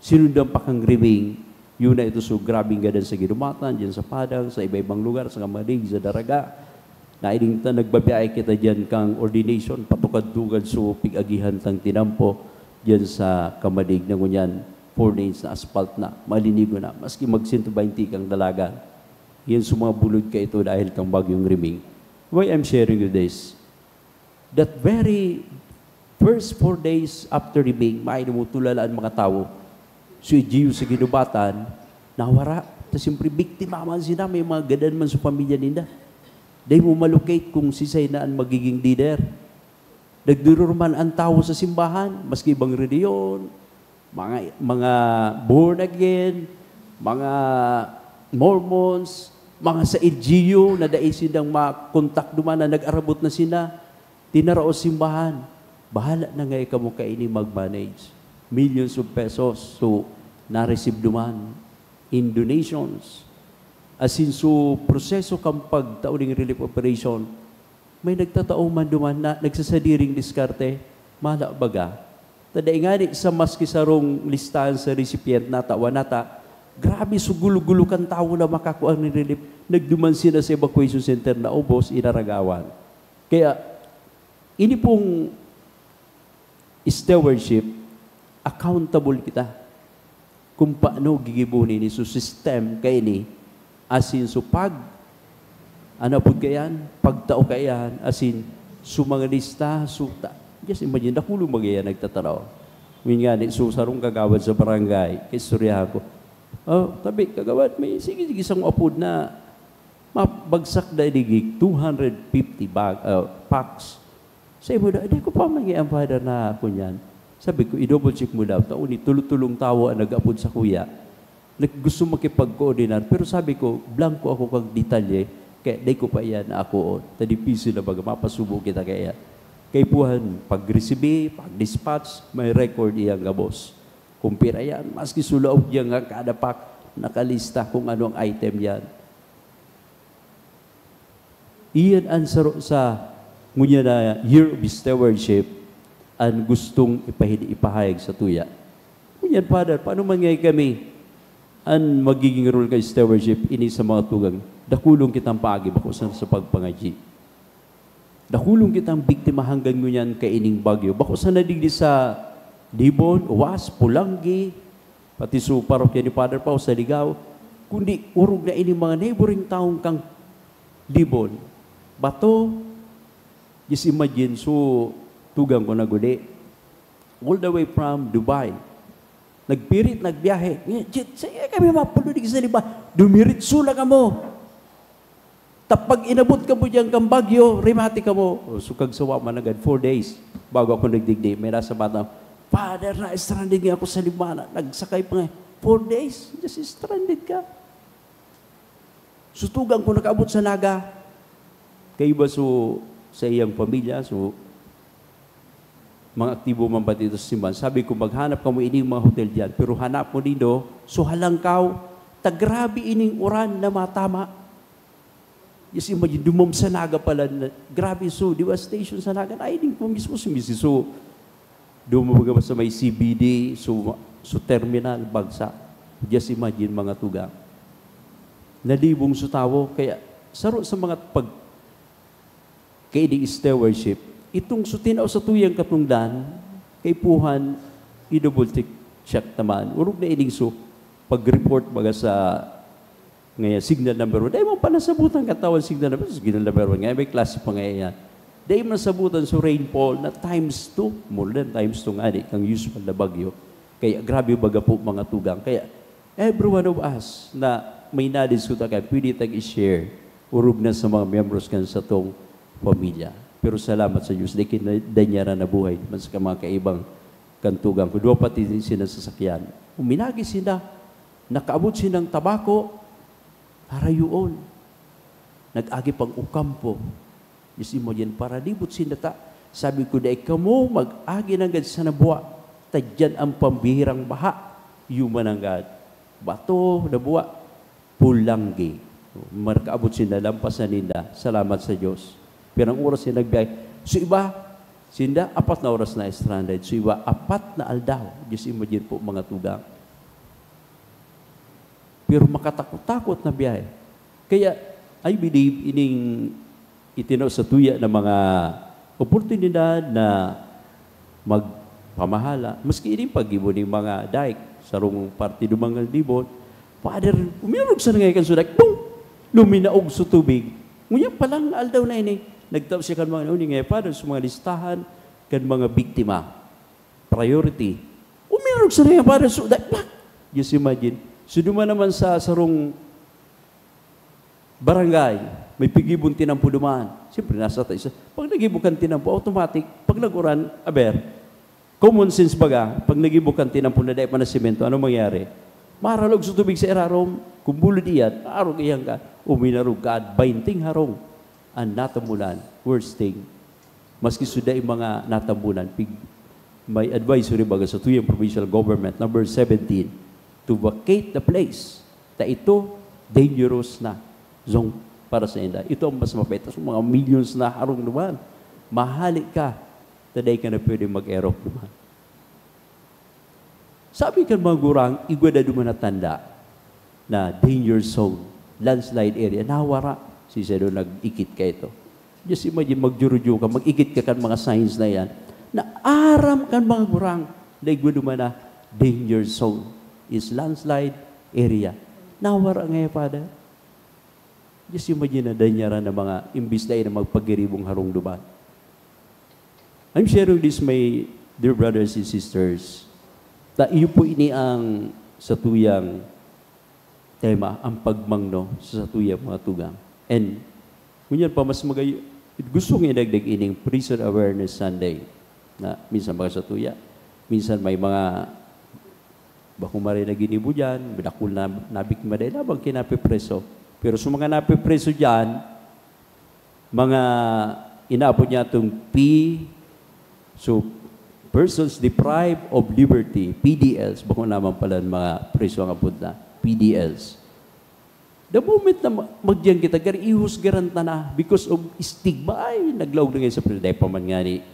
Sinundan pa kang riming, yun na ito so grabing gadan sa ginumatan, dyan sa Padang, sa iba-ibang lugar, sa Kamalig, sa Daraga. Nailing ta, nagbabiyay kita dyan kang ordination, patukad-tukad so pigagihan tang tinampo, dyan sa Kamalig na ngunyan, 4 lanes na asphalt na, malinigo na, maski mag-120 kang dalaga. Yan sa mga bulod ka ito dahil kang bagyong riming. Why I'm sharing you this? That very first 4 days after riming, maayamutulalaan mga tao, si Gio sa ginubatan, nawara. Tapos siyempre, biktima man sila, may mga gadan man sa pamilya nila. Dahil mo malocate kung sisay na ang magiging leader. Nagdurur man ang tao sa simbahan, maski ibang reliyon, mga born again, mga Mormons, mga sa LGU na dahil silang makontak duman na nag-arabot na sila, tinarao simbahan, bahala na nga ikaw mo kaini mag-manage. Millions of pesos, so na-receive duman in donations. As in, so proseso kang pagtauling relief operation, may nagtatao man duman na nagsasadiring diskarte, mahala baga. Tadai nga sa maski sarong listahan sa recipient nata, wanata, Grabe, sugulo-gulo kan tao na makakuha ng relief. Nagduman sila sa evacuation center na ubos, inaragawan. Kaya, ini pong stewardship, accountable kita. Kung paano gigibunin ni so system kay ni, asin so pag, ano po kayan, pagtao kayan, asin, so mga lista, suta. Just imagine, nakulong magayan nagtataraw. Ngayon nga, so sarong kagawad sa barangay, kay istoryahan ko, oh, tabi, kagawad, may sige isang apod na mabagsak na iligig, 250 packs. Sa imo na, hindi ko pa mangyayang father na ako niyan. Sabi ko, i-double check mo daw. Taon ni tulong tawo ang nag-apod sa kuya. Gusto makipag-coordinar. Pero sabi ko, blanco ako kag detalye. Kaya di ko pa iyan na ako. Tadipisi na baga, mapasubo kita kaya. Kay puhan, pag-receive, pag-dispatch, may record iyang gabos. Kumpira yan, maski sulaog yan nga kada pack, nakalista kung ano ang item yan. Iyan ang sa ngunya na year of stewardship ang gustong ipahayag sa tuya. Kunyan, Father, paano mangyay kami ang magiging role kay stewardship ini sa mga tugang? Dakulong kitang paagi bako sa pagpangaji. Dakulong kitang biktima hanggang ngunyan kay ining bagyo. Bako sa nadigdi sa Dibon, Uwas, Pulanggi, pati sa parokya ni Father Pao sa Ligaw, kundi urog na ining mga neighboring taong kang Dibon. Bato, just imagine, so tugang ko na guli. All the way from Dubai. Nagpirit, nagbiyahe. Sige kami mapalunig sa liba. Dumiritso lang ka mo. Tapag inabot ka mo dyan kang Bagyo, rimati ka mo. So kagsawa man agad, 4 days. Bago ako nagdigdi, may nasa bata, Father, na-stranded nga ako sa Libana. Nagsakay pa nga, 4 days. Just stranded ka. Sutugang ko nakaabot sa Naga. Kayo ba sa iyang pamilya, mga aktibo man ba dito sa simbahan, sabi ko, maghanap ka mo ining mga hotel diyan, pero hanap mo dito, so halangkaw, tagrabi ining uran na matama. Yes, imagine, dumam sa Naga pala, grabe, so, devastation sa Naga, ay, hindi ko mismo sumisi, so, dumabaga sa may CBD, so terminal, bagsak. Just imagine, mga tuga. Nalibong sutawo, kaya, saro sa mga kay stewardship, itong sutinaw sa tuyang katungdan, kay puhan, i-double check naman. Urog na ining pag-report baga sa ngayon, signal number 1. Dahil mo pa nasabutan katawan signal number 1. Signal number 1. Ngayon, may klase pa ngayon yan. Dahil mo nasabutan sa rainfall na times 2, more than times 2 nga, kang usual na bagyo. Kaya grabe baga po mga tugang. Kaya every one of us na may nadiskuta kaya, pwede tayong i-share. Urog na sa mga members kan sa tong pamilya. Pero salamat sa Diyos, dahil kinadanyara na buhay man sa mga kaibang kantugang. Kudwa pati sila sa sasakyan. Uminagi sila, nakaabot silang tabako, para yun. Nag-agi pang ukampo. Yes, mo yan, para libot sila ta. Sabi ko, dahil kamo mag-agi ng gad sa nabuwa, tadyan ang pambihirang baha, yuman ang gad. Bato, nabuwa, Pulanggi. Markaabot sila, lampasan nila. Salamat sa Diyos. Pero ang oras sila nagbiyay. So iba, sinda, 4 na oras na stranded. So iba, 4 na aldaw. Just imagine po mga tugang. Pero makatakot-takot na biyahe. Kaya, I believe, ining itinaw sa tuya ng mga oportunidad na magpamahala. Maski ining pag-ibo ng mga daik, sarong parte dumangal dibon, Father, umirog sa nangyay kan sudak, boom! Luminaog sa tubig. Nguya palang aldaw na ini. Nagtawag siya kan mga ngayon, Father, sa mga listahan, kan mga biktima. Priority. Umirog sa nangyay, Father, sudak, just imagine. So duman naman sa sarong barangay, may pigibon tinampo dumaan. Siyempre, nasa tayo. Pag nagibukan tinampo, automatic, pag naguran, common sense baga, pag nagibukan tinampo na dahil pa na simento, ano mangyari? Maralog sa tubig sa irarong, kung bulod iyan, arog iyang ka, uminarog ka, 20 harong, ang natamulan, worst thing. Maski suda yung mga natambulan, may advisory baga sa tuyang provincial government, number 17, to vacate the place. Ito, dangerous na zone para sa inda. Ito ang mas mapeta. So, mga millions na harong naman. Mahalik ka. Taday ka na pwede mag-aerob naman. Sabi ka mga gurang, igwada duman na tanda. na danger zone, landslide area, nawara. Si Seno nag-ikit ka ito. Just imagine, magjurudyo ka, mag-ikit ka kan mga signs na yan, na aram kan mga gurang, daigwa naman na danger zone is landslide area. Nawara ngayon, Father. Just imagine na danyaran ng mga imbis na magpagiribong harong duman. I'm sharing this, my dear brothers and sisters, na iyo po ini ang sa tuyang tema, ang pagmangno sa tuyang mga tugang. And, kunyan pa, mas magayo, gusto nga dagdag ining Prison Awareness Sunday, na minsan mga sa tuya, minsan may mga bakumari na ginibo dyan, binakul na nabiktima dahil habang kinapipreso. Pero sa mga napipreso dyan, mga inaapod niya itong so persons deprived of liberty, PDLs, bako naman pala mga preso ang apod na, PDLs. The moment na magdiyan kita, ihusgaran ta na because of stigma, ay, naglaog na ngayon sa preso. Dahil pa man nga ni,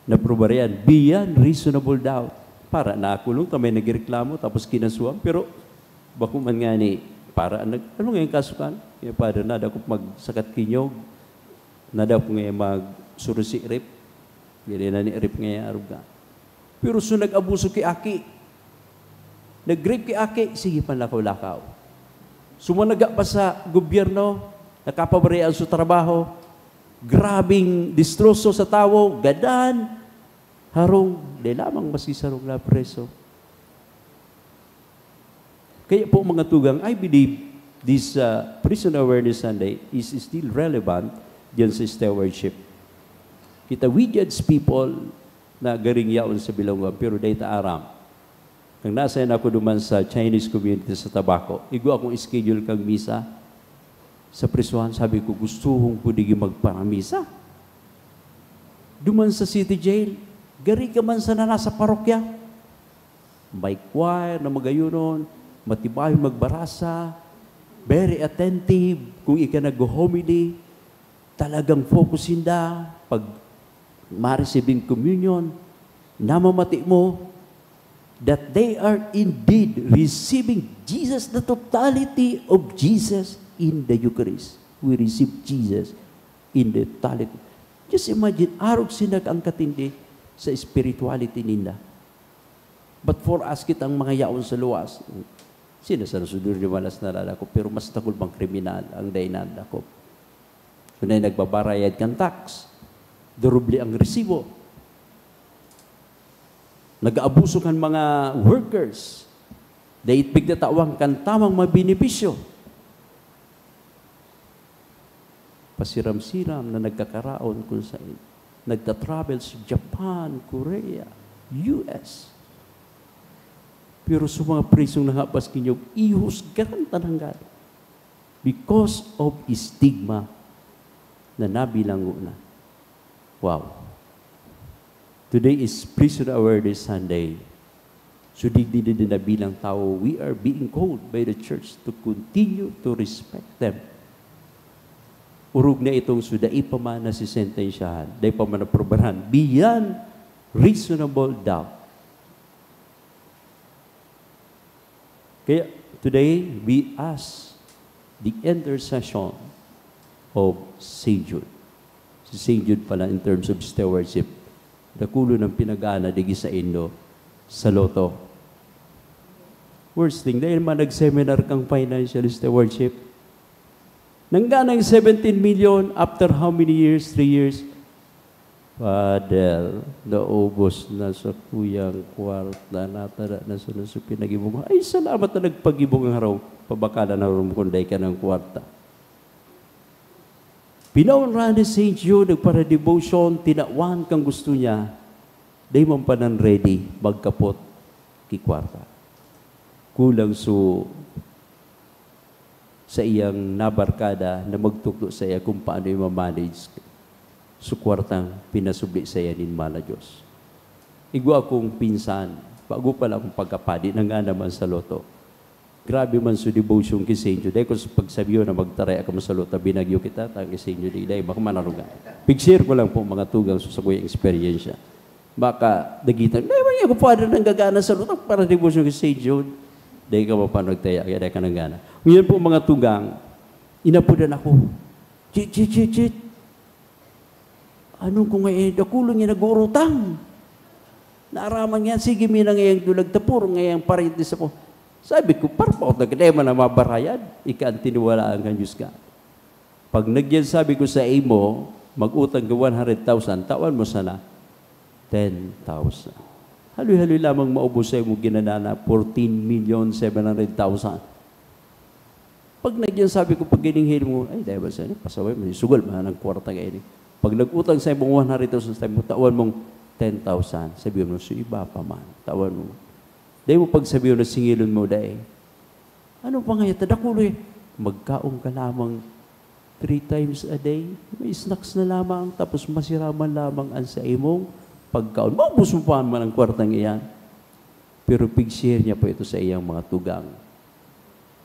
naprobarian, beyond reasonable doubt. Para nakulong, may nagreklamo, tapos kinasuhan, pero bako man nga ni, para, ano ngayon kasukan? Kaya para nada ko magsakat kinyog, nada ko ngayon magsurusi rip, hindi na ni-rip ngayon aruga. Pero so nag-abuso kay Aki, nag-rape kay Aki, sige panlakaw-lakaw. Sumanaga pa sa gobyerno, nakapabarayaan sa trabaho, grabing distroso sa tao, gadan, harong, di lamang masisarong na preso. Kaya po mga tugang, I believe this Prison Awareness Sunday is still relevant diyan sa stewardship. Kita, we judge people na garing yaon sa bilangwa, pero dahil aram. Nang nasa yan ako duman sa Chinese community sa Tabaco, igo akong schedule kang misa. Sa prisuhan, sabi ko, gusto kong pudigi magparamisa. Duman sa city jail, gari ka man sa nasa parokya. May choir na magayunon, matibay magbarasa, very attentive, kung ika nag-homily, talagang focusin da, pag ma-receiving communion, namamati mo, that they are indeed receiving Jesus, the totality of Jesus in the Eucharist. We receive Jesus in the totality. Just imagine, arog sinag ang katindi sa spirituality nila. But for us, kitang mga yaon sa luwas, sinasasudur ni malas na ko, pero mas takul bang kriminal ang dainanda ko. Kung na nagbabarayad kang tax, durubli ang resibo. Nag-aabuso kan mga workers. Dahil pigdatawang kan tamang mabenepisyo. Pasiram-siram na nagkakaraon kung saan. Nagta-travel sa Japan, Korea, US. Pero sa mga prisong nangapas kinyog, ihusgaran tananggan. Because of stigma na nabilango na. Wow. Today is Prison Awareness Sunday. So di na bilang tao, we are being called by the church to continue to respect them. Urog na itong sudai pa man na si sentensyahan, dahil pa man naprobahan, beyond reasonable doubt. Kaya today, we ask the intercession of St. Jude. Si St. Jude pala in terms of stewardship, nakulo ng pinag-aana digi sa Indo, sa Loto. Worst thing, dahil nag-seminar kang financial stewardship, nangganang 17 million after how many years? 3 years? Father, naubos na sa kuyang kwarta, natara na sa pinag-ibong. Ay, salamat na nagpag-ibong ang haraw, pabakala na rumukunday ka ng kwarta. Pinaunrahan ni St. Jude, nagpara devotion, tinawan kang gusto niya, day man pa nan ready, magkapot, kikwarta. Kulang sa iyang nabarkada na magtuklo sa iya kung paano yung mamanage sa kwartang pinasubli sa iya nin mala Diyos. Igo akong pinsan, bago pala akong pagkapadi, nang nga naman sa Loto. Grabe man sa devotion kay St. Jude. Dahil kung pagsabiyo na magtaray ako sa Loto, binagyo kita, tang kay St. Jude, dahil baka manarugan. Pig-share ko lang po mga tugang sa kuyang experience. Baka nagitan, dahil ako Father nang gagana sa Loto para devotion kay St. Jude. Dahil ka mapanagtaya, kaya dahil ka nang gana. Ngayon po mga tugang, inapudan ako. Chit. Anong kung ngayon, dakulong niya nag-urutang. Naaraman nga, sige minang ngayang dulag tapur, ngayang parintis ako. Sabi ko, parpaot na kadema na mabarayad, ika ang tiniwalaan kang Diyos ka. Pag nagyan sabi ko sa imo, mag-utang ka 100,000, tawan mo sana 10,000. Haloy-haloy lamang maubos sa'yo mo ginanana, 14,700,000. Pag nagyan sabi ko, pag gininghil mo, ay dahil ba sa'yo, pasaway mo, sugal mo ng kwarta kayo. Pag nag-utang sa'yo mong 100,000, sabi mo, tawan mong 10,000. Sabi mo, so iba pa man, tawan mo. Dahil mo pag sabi mo na singilon mo, dahil, ano pa nga yata, dakuloy, magkaong ka lamang 3 times a day, may snacks na lamang, tapos masiraman lamang ang sa imong pagkaon. Maubos mo pa man ang kwartang iyan. Pero pig-share niya po ito sa iyang mga tugang.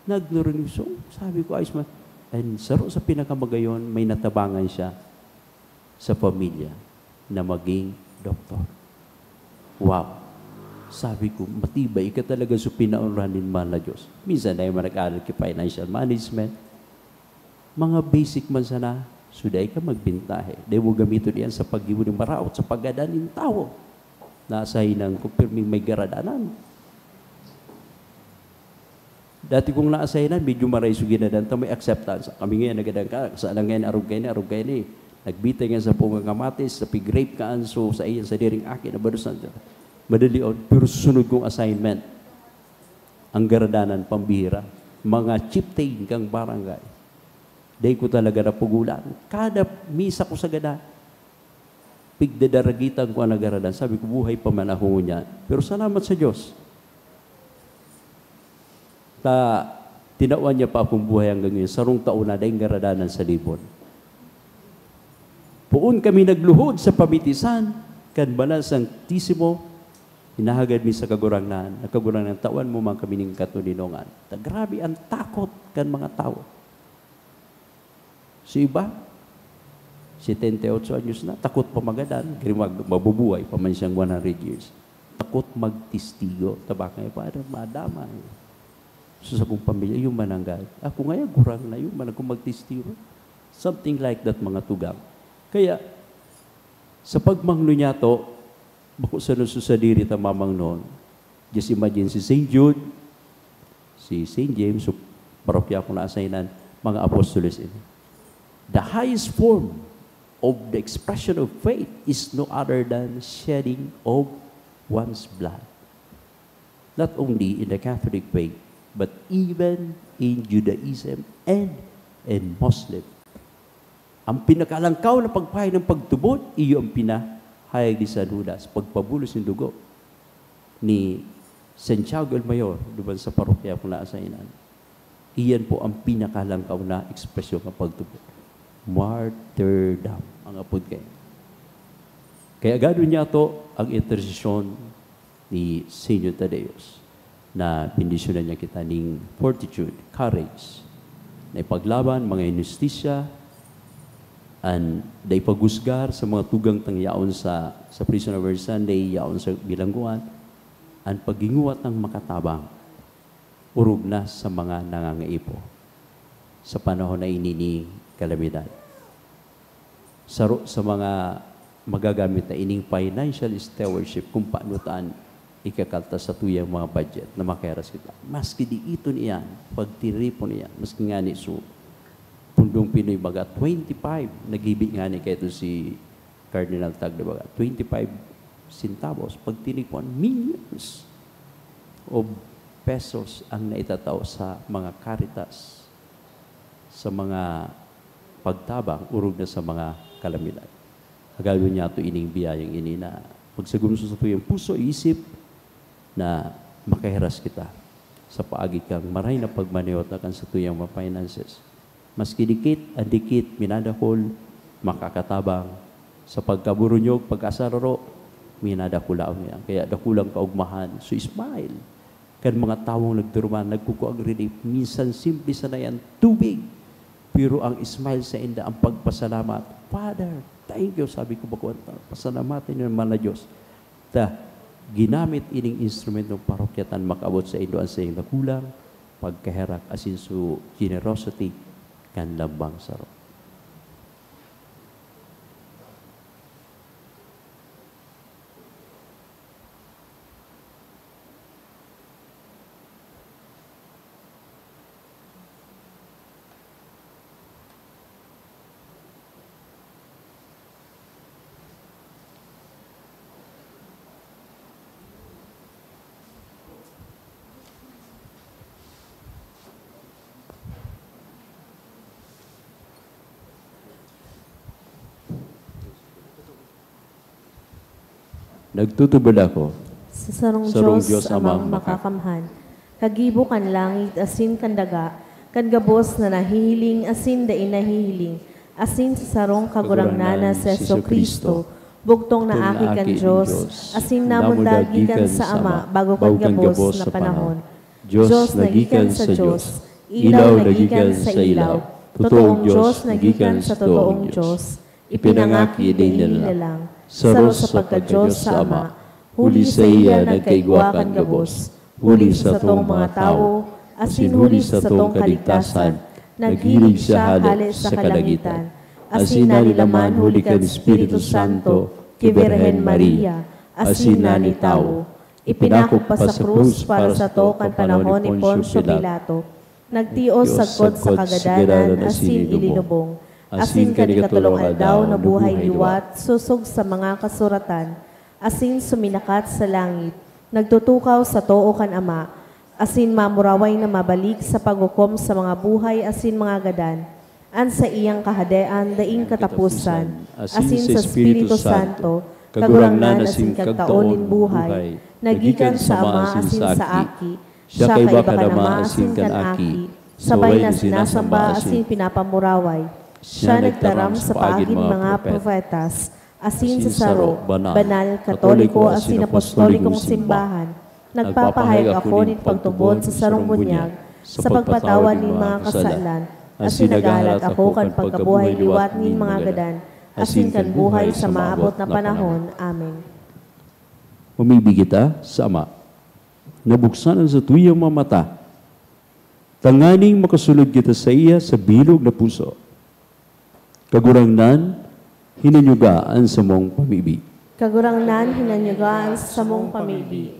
Nagnurunin, so sabi ko, ayos man, and saro sa pinakamagayon, may natabangan siya sa pamilya na maging doktor. Wow! Sabi ko, matibay ka talaga sa pinaunranin man na Diyos. Minsan na yung nag-aaral kay financial management, mga basic man sana, suday ka magbintahe. Dahil mo gamitin yan sa pag-iwo ng maraot, sa pagadanin tao. Naasahin ng kumpirming may garadanan. Dati kong naasahinan, medyo maray so ginadan, may acceptance. Kami ngayon, nagadan ka, saan lang ngayon, arug kayo ni. Nagbitay nga sa pungang kamatis, sa pig-rape ka, so sa iyan, sa diring akin, na barusan. Madali on, pero susunod kong assignment, ang garadanan, pambihira, mga chiptain kang barangay. Dahil ko talaga napugulan. Kada misa ko sa gada, pigdadaragitan ko ang nagaradan. Sabi ko, buhay pa man ako niyan. Pero salamat sa Diyos. Tinawan niya pa akong buhay hanggang ngayon. Sarong taon na dahil garadanan sa libon. Puon kami nagluhod sa pamitisan, kan banal sanctissimo, hinahagad mi sa kagurangnan, nakagurangnan, tawan mo man kami ng katuninongan. Grabe ang takot kan mga tao. Si iba, 78 anyos na, takot pa magadan, mabubuhay pa man siyang 100 years. Takot magtistigo, tabakay pa, madama. So sa kong pamilya, yung mananggal. Ako ngayon, gurang na yun, manang magtistigo. Something like that, mga tugang. Kaya, sa pagmangno niya to, bako sa nususadiri tamamang noon, just imagine si St. Jude, si St. James, so parokya ko na assignan, mga apostoles ini. The highest form of the expression of faith is no other than shedding of one's blood. Not only in the Catholic faith, but even in Judaism and in Muslim. Ang pinakalangkaw na pagpahay ng pagtubod, iyo ang pinahayag ni San Judas, pagpabulos ng dugo ni Santiago el Mayor, doon sa parokya kung naasainan. Iyan po ang pinakalangkaw na ekspresyon ng pagtubod. Martyrdom, ang apod kayo. Kaya gano'n niya to ang intercession ni Senyor Tadeus na bindisyonan niya kita ng fortitude, courage, na ipaglaban mga inustisya, and na ipagusgar sa mga tugang tang yaon sa prison of every Sunday, yaon sa bilangguan, ang paginguwat ng makatabang, urog na sa mga nangangaipo sa panahon na inining kalamidad. Sa mga magagamit na ining financial stewardship kung paano taan ikakalta sa tuyang mga budget na makayaras kita. Maski di ito niyan, pagtiripon niyan, maski nga ni so, Pundong Pinoy baga, 25, nag-ibig nga ni kayo si Cardinal Tag, baga, 25 centavos, pagtiripon, millions of pesos ang naitataw sa mga caritas, sa mga pagtabang, urog na sa mga kalamidad. Agawin niya ito ining biyayang ini na pagsagumso sa tuyang puso, isip, na makahiras kita sa paagit kang maray na pagmaniyot na kan sa tuyang mga finances. Maski dikit, adikit, minadakol, makakatabang, sa pagkaburunyog, pagkasararo, minadakulaw niya. Kaya dakulang kaugmahan, so smile. Kan mga tawong nagduruman, nagkukuag relief, minsan simple sa na yan, tubig. Pero ang smile sa inda, ang pagpasalamat, Father, thank you, sabi ko ba ko, pasalamatin niyo naman na Diyos. ginamit ining instrumentong parokyatan makabot sa Indo sa iyong nakulang, pagkaherak asin su generosity kan lambang saro. Nagtutubod ako Sa sarong Sarong Diyos Diyos amang amang makakamhan, kagibo kan langit asin kan daga, kan gabos na nahihiling asin da inahihiling, asin sa sarong kagurangnanan sa Kristo, bugtong na aki kan Diyos, asin namon dagikan sa Ama, bago kan gabos na panahon. Diyos nagikan sa Diyos, ilaw nagikan sa ilaw, totoong Diyos nagikan sa totoong Diyos, ipinangaki din nila lang, saro sa pagka-Diyos sa Ama, huli sa iya nagkaigwakan gabos, huli sa tong mga tao, asin huli sa tong kaligtasan, naghilig siya halit sa kalangitan, asin nanilaman huli kan Espiritu Santo, kay Birhen Maria, asin nani tao, ipinakop pa sa krus para sa to kan panahon ni Poncio Pilato, nagtios sagkod sa kagadanan, asin ilinubong, asin kanikatulong aldaw na buhay liwat, susog sa mga kasuratan, asin suminakat sa langit, nagtutukaw sa too kan Ama, asin mamuraway na mabalik sa paghukom sa mga buhay, asin mga gadan, an sa iyang kahadean daing katapusan, asin sa Espiritu Santo, kagurangnan asin kagtaonin buhay, nagikan sa Ama asin sa Aki, siya kaiba ka nama asin kan Aki, sabay na sinasamba asin pinapamuraway, siya nagtaram sa paaging mga profetas, asin sa saro, banal, katoliko, asin apostolikong simbahan, nagpapahayag ako nin pagtubod sa sarong bunyag, sa pagpatawan nin mga kasalan, asin nagahalat ako kan pagkabuhay liwat nin mga gadan, asin kan buhay sa maabot na panahon. Amen. Umibig kita sa Ama. Nabuksan ang sa tuyang mga mata. Tanganing makasulod kita sa iya sa bilog na puso. Kagurangnan, hinanyugaan sa mong pamibig. Kagurangnan, hinanyugaan sa mong pamibig.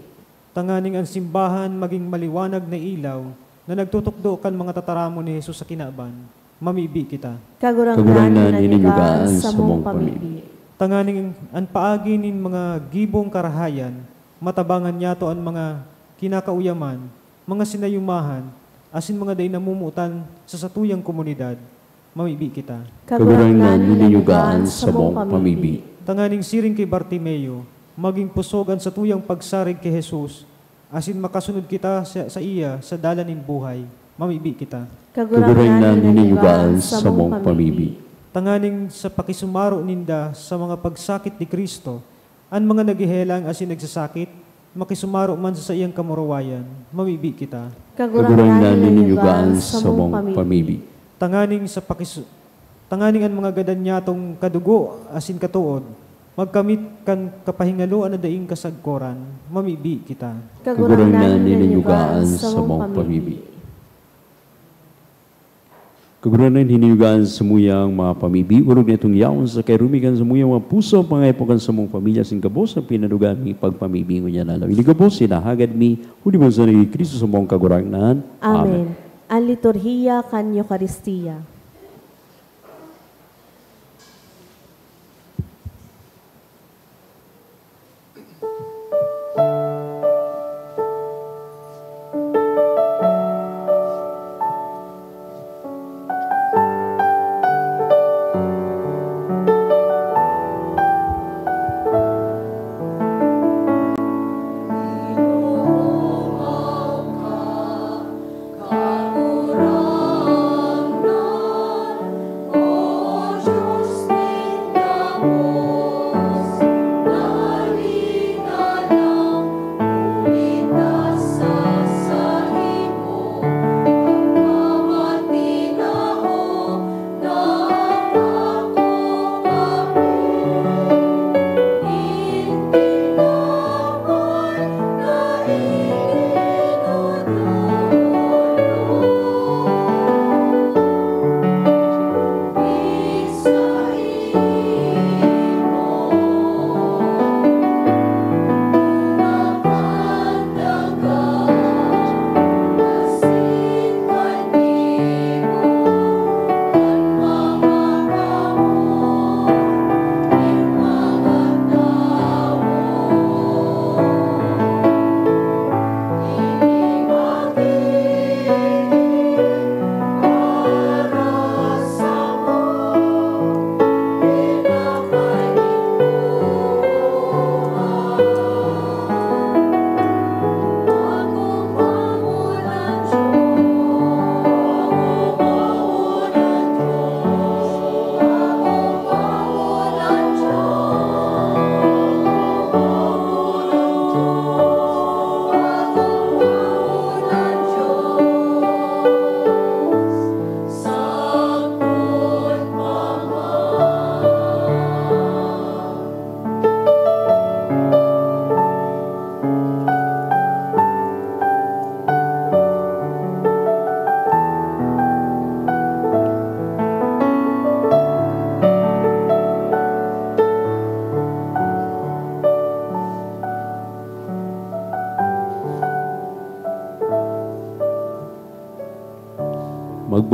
Tanganing ang simbahan maging maliwanag na ilaw na nagtutukdo kan mga tataramo ni Jesus sa kinaban. Mamibi kita. Kagurangnan, hinanyugaan sa mong pamibig. Tanganing ang paagi nin mga gibong karahayan, matabangan niya to ang mga kinakauyaman, mga sinayumahan, asin mga day namumutan sa satuyang komunidad. Mamibi kita. Kagurangnan, hinanyugaan sa mong pamibig. Tanganing siring kay Bartimeo, maging pusogan sa tuyang pagsarig kay Jesus, asin makasunod kita sa iya sa dalanin buhay. Mamibi kita. Kagurangnan, hinanyugaan sa mong pamibig. Tanganing sa pakisumaro ninda sa mga pagsakit ni Kristo, ang mga naghihelang asin nagsasakit, makisumaro man sa iyang kamurawayan. Mamibi kita. Kagurangnan, hinanyugaan sa mong pamibig. Tanganing ang mga gadan niyatong kadugo asin katuod, magkamit kan kapahingaluan na daing kasagkoran, mamibi kita. Kagurangnan, hinanyugaan sa mong pamibig. Kagurangnan, hinanyugaan sa muyang mga pamibig, urog na itong yaon sa kairumigan sa muyang mga puso, pangayipokan sa mong pamilya, sin kabos na pinadugan mi pagpamibig niya na lawi. Ni kabos, sinahagad mi, huli mo sa ni Kristo sa mong kagurangnan. Amen. Ang liturhiya kan Eucharistia. Kagurangnan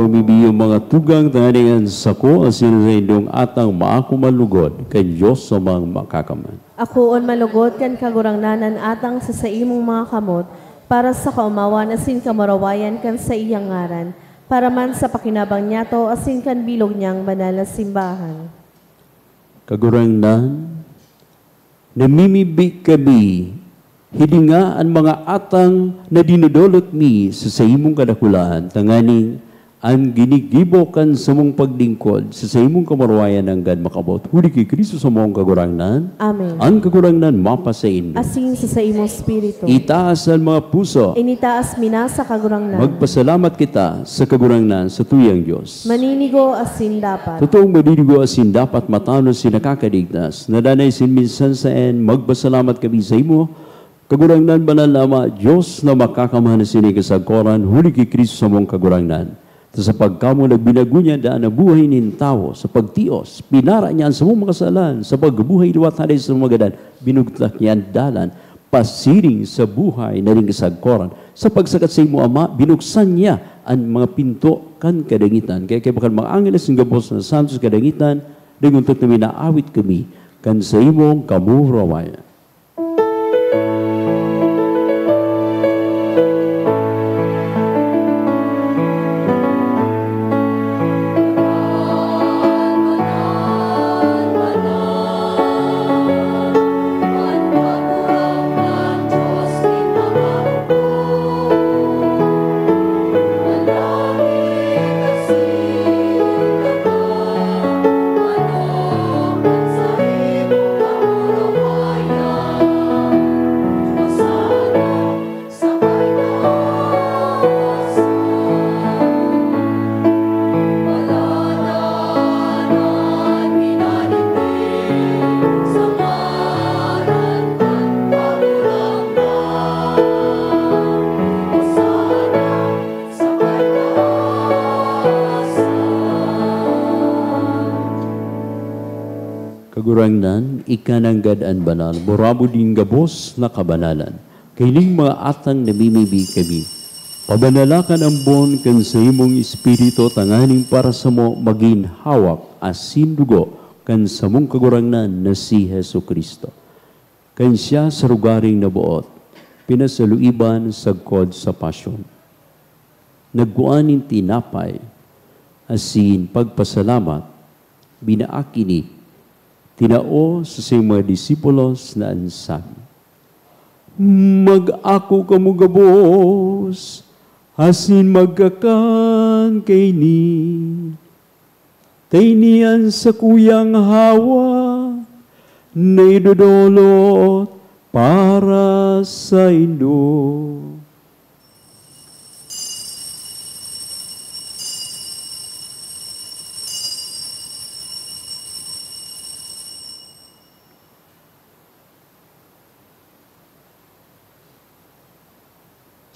pamibiyong mga tugang tanganian sa ko asin rendong atang maako malugod kay Diyos sa mga makakaman. Ako on malugod kan kagurangnanan atang sa imong mga kamot, para sa kaumawan asin kamarawayan kan sa iyang ngaran, para man sa pakinabang niya to asin kan bilog niyang banal na simbahan. Kagurangnan, namimibig kami, hilinga ang mga atang na dinudolot mi sa imong kadakulaan, tanganing ang ginigibokan sa mong paglingkod sa imong kamarwayan hanggang makabot. Huli kay Kristo sa mong kagurangnan. Amen. Ang kagurangnan mapasain. Asin sa imong spirito. Itaas ang mga puso. Initaas mina sa kagurangnan. Magpasalamat kita sa kagurangnan sa tuyang Diyos. Maninigo asin dapat. Totoong maninigo asin dapat matano si nakakadignas. Nadanay sin minsan sa magpasalamat kami sa imo. Kagurangnan banal nama, Diyos na makakamahal na sinikasagkoran, huli kay Kristo sa mong kagurangnan. Sa pagkamo nagbinago niya daan na buhay nin tao sa pagtios, pinara niya sa mong makasalan, sa pagbuhay liwat haday sa magadan, binugtlak niya ang dalan, pasiring sa buhay na rin kasagkoran. Sa pagsakat sa imo ama, binuksan niya ang mga pinto kan kadangitan. Kaya bakal mga angeles ng gabos na santos kadangitan, naguntot namin naawit kami kan sa imong kamurawayan. Kagurangnan, ikananggad an banal, borabo din gabos na kabanalan. Kailing mga atang namimibi kami. Pabanalakan ang bon kan sa imong espiritu tanganing para sa mo maging hawak asin dugo kan sa mong kagurangnan na si Hesu Kristo. Kan siya sa rugaring nabuot, pinasaluiban sa kod sa pasyon. Nagguanin tinapay, asin pagpasalamat, binaakini, tinao sa siyang mga disipulos na ansabi, mag-ako kamo gabos, asin magkakan kay ni. Tainian sa kuyang hawa, na idodolot para sa Indo.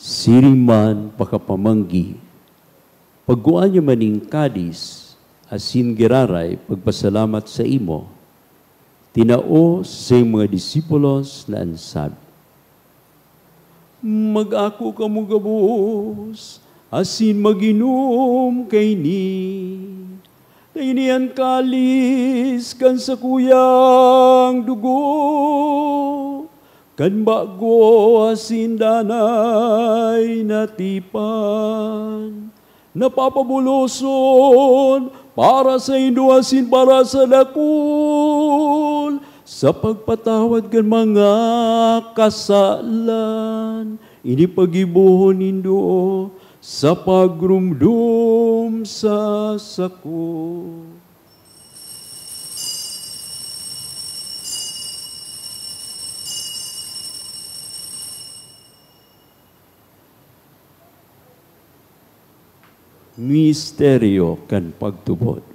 Siriman pakapamanggi, pagguan niya maning kadis, asin giraray, pagpasalamat sa imo, tinao sa mga disipulos na ansabi, mag-ako kamo gabos, asin maginom kay ni. Tainian kalis kan sa kuyang dugo, kan bago asin danay natipan, napapabuloson para sa Indo asin para sa dakul, sa pagpatawad kan mga kasalan, inipagibuhon Indo sa pagrumdum sa sako. Misteryo kan pagtubod.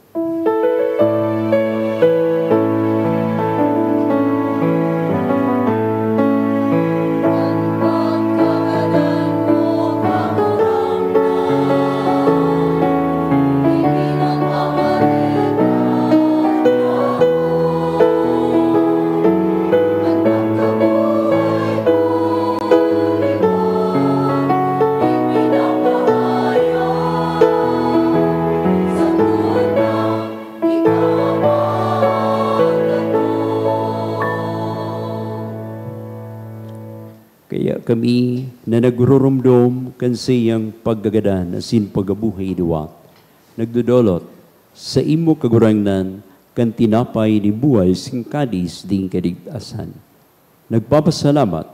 kami na nagururumdom kan sa iyang paggagadan asin pagabuhay liwat. Nagdudolot sa imo kagurangnan kan tinapay ni buhay sing kadis ding kadigtasan. Nagpapasalamat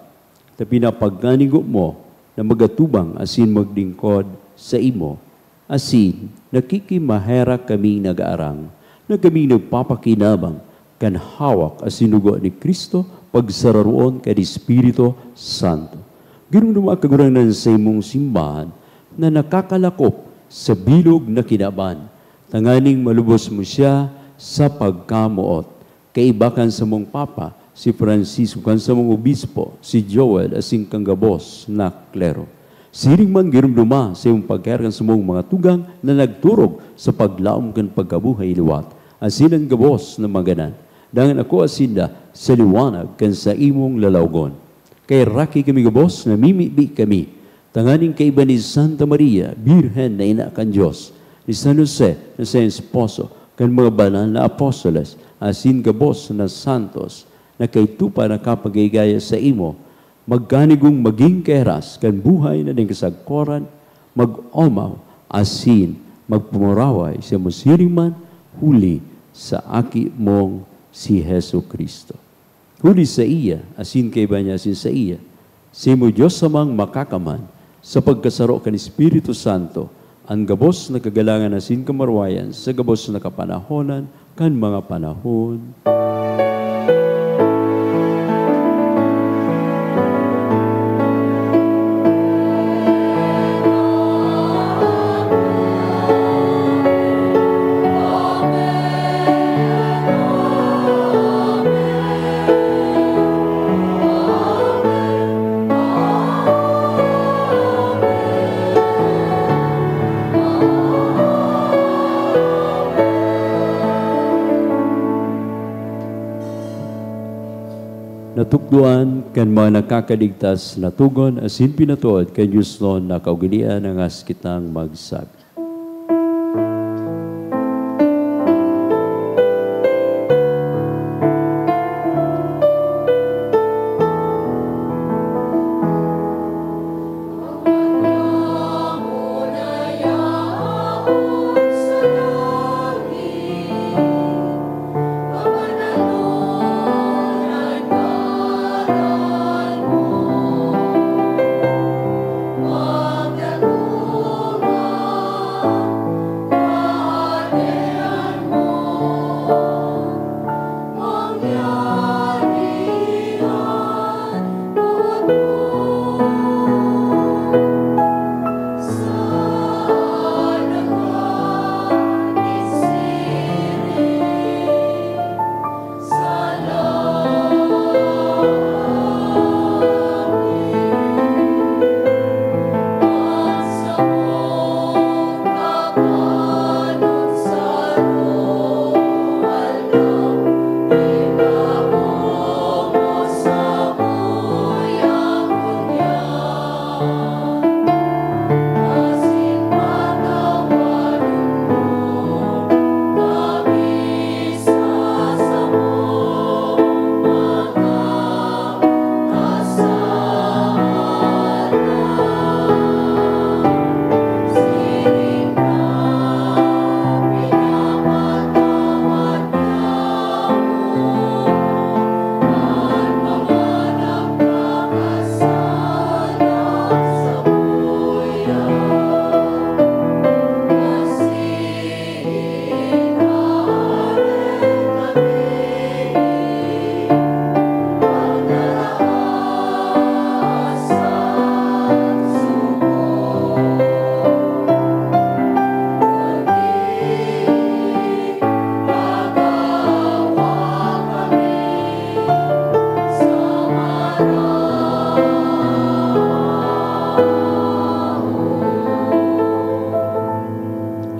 na pinapagganigo mo na magatubang asin magdingkod sa imo. Asin nakikimahera kami nag-aarang na kami nagpapakinabang kan hawak asinugo ni Kristo pagsararoon kay Espiritu Santo. Ganun naman kagurangnan sa imong simbahan na nakakalakop sa bilog na kinaban. Tanganing malubos mo siya sa pagkamuot. Kaibakan sa mong Papa, si Francisco, kan sa mong Obispo, si Joel, asing kanggabos na klero. Siring man girumduma sa iyong pagkarakan sa mong mga tugang na nagturog sa paglaom kan pagkabuhay liwat. Asinan gabos na maganan. Dangan ako asinda sa liwanag kan sa imong lalawgon. Kay raki kami gabos na mimibi kami. Tanganing kaiba ni Santa Maria, Birhen na ina kan Diyos. Ni San Jose na sa esposo kan mga banal na apostoles. Asin gabos na santos na kay tupa na kapagigaya sa imo. Magganigong maging keras kan buhay na ng kasagkoran. Mag-omaw asin magpumuraway sa musiring man huli sa aki mong si Heso Kristo. Huli sa iya, asin kay ba niya sa iya, si mo Diyos samang makakaman sa pagkasaro kan Espiritu Santo, ang gabos na kagalangan asin kamarwayan sa gabos na kapanahonan kan mga panahon. Natukduan kan mga nakakadigtas na tugon asin pinatuod kan Diyos noon na kaugilian ang askitang magsag.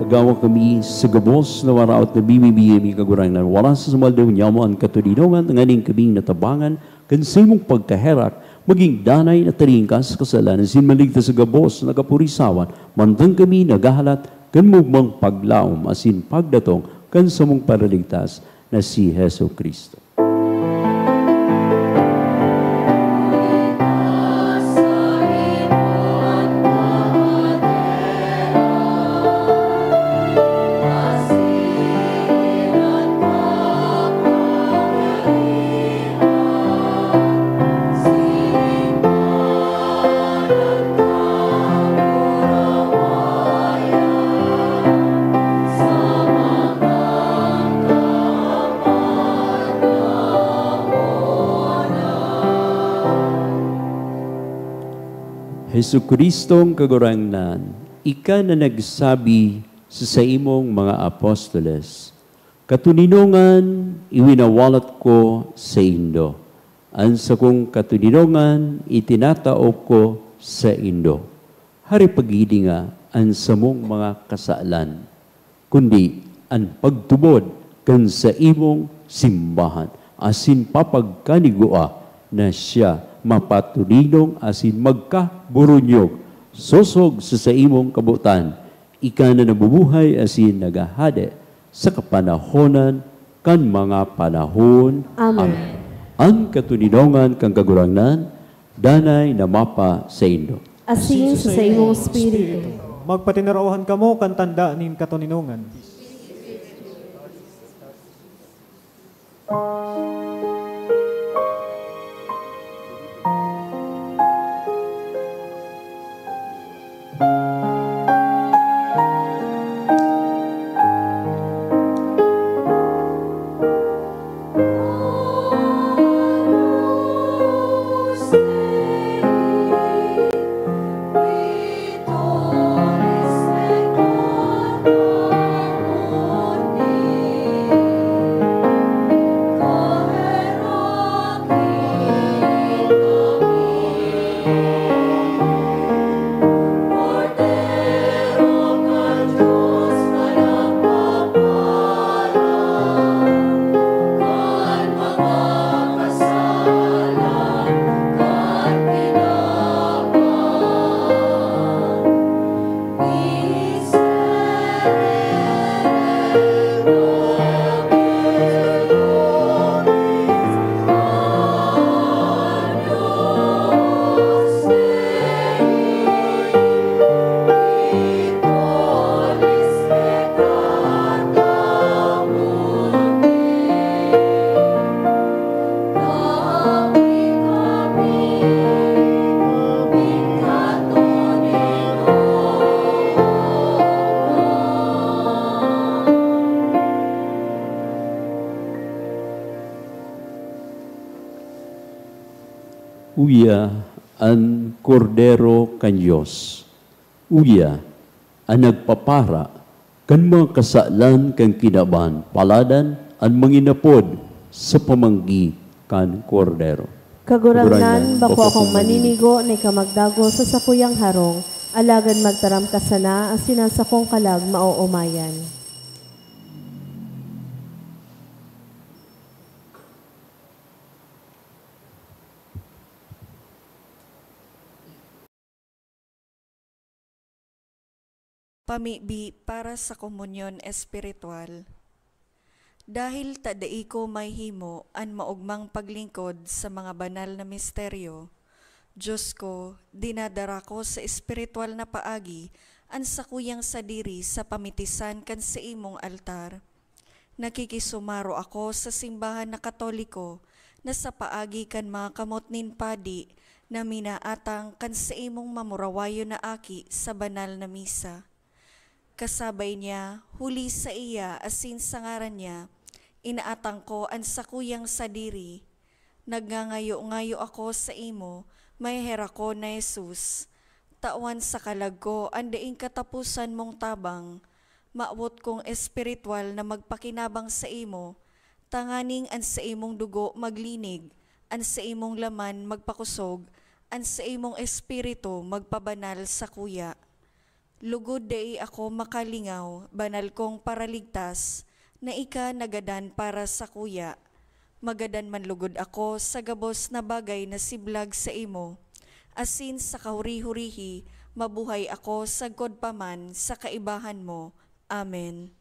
Agawa kami sa gabos na waraot na bibibigay mi kagurangnan. Wala sa sumaldaw niya mo ang katulidongan ng aning kaming natabangan kan sa imong pagkaherak maging danay na taringkas kasalanan sin maligtas sa gabos na kapurisawan mantang kami nagahalat kan mugmang paglaom asin pagdatong kan sa mong paraligtas na si Heso Kristo. Asa Jesucristong kagurangnan, ika na nagsabi sa imong mga apostoles, katuninongan iwinawalat ko sa indo. Ang sa kong katuninongan itinataop ko sa indo. Hari pagidi nga ang samong mga kasalan, kundi ang pagtubod kan sa imong simbahan, asin papagkanigua na siya mapatulinong asin magkaburunyog, sosog sa imong kabutan, ika na nabubuhay asin nagahade sa kapanahonan kan mga panahon. Amen. Ang katuninongan kang kagurangnan, danay na mapa sa indo. Asin sa imong spirito. Magpatinarawahan kamo kan tanda nin katuninongan. Uya ang kordero kan Diyos. Uya ang nagpapara kan mga kasalan kan kinaban, paladan ang manginapod sa pamanggi kan kordero. Kagurangnan, bako akong maninigo na ikamagdago sa sakuyang harong, alagan magtaram ka sana, ang sinasakong kalag mauumayan. Pamibi para sa komunyon espiritual. Dahil tadai ko may himo an maugmang paglingkod sa mga banal na misteryo, Diyos ko, dinadara ko sa espiritual na paagi an sakuyang sadiri sa pamitisan kan sa imong altar. Nakikisumaro ako sa simbahan na Katoliko na sa paagi kan mga kamot nin padi na minaatang kan sa imong mamurawayo na aki sa banal na misa. Kasabay niya, huli sa iya asin sa ngaran niya, inaatang ko ang sakuyang sadiri. Nagngangayo-ngayo ako sa imo, may hera ko na Jesus. Tawan sa kalag ko, ang daing katapusan mong tabang, maawot kong espiritual na magpakinabang sa imo, tanganing ang sa imong dugo maglinig, ang sa imong laman magpakusog, ang sa imong espiritu magpabanal sa kuya. Lugod dai ako makalingaw, banal kong paraligtas, na ika nagadan para sa kuya. Magadan man lugod ako sa gabos na bagay na siblag sa imo. Asin sa kahuri-hurihi, mabuhay ako sa godpaman sa kaibahan mo. Amen.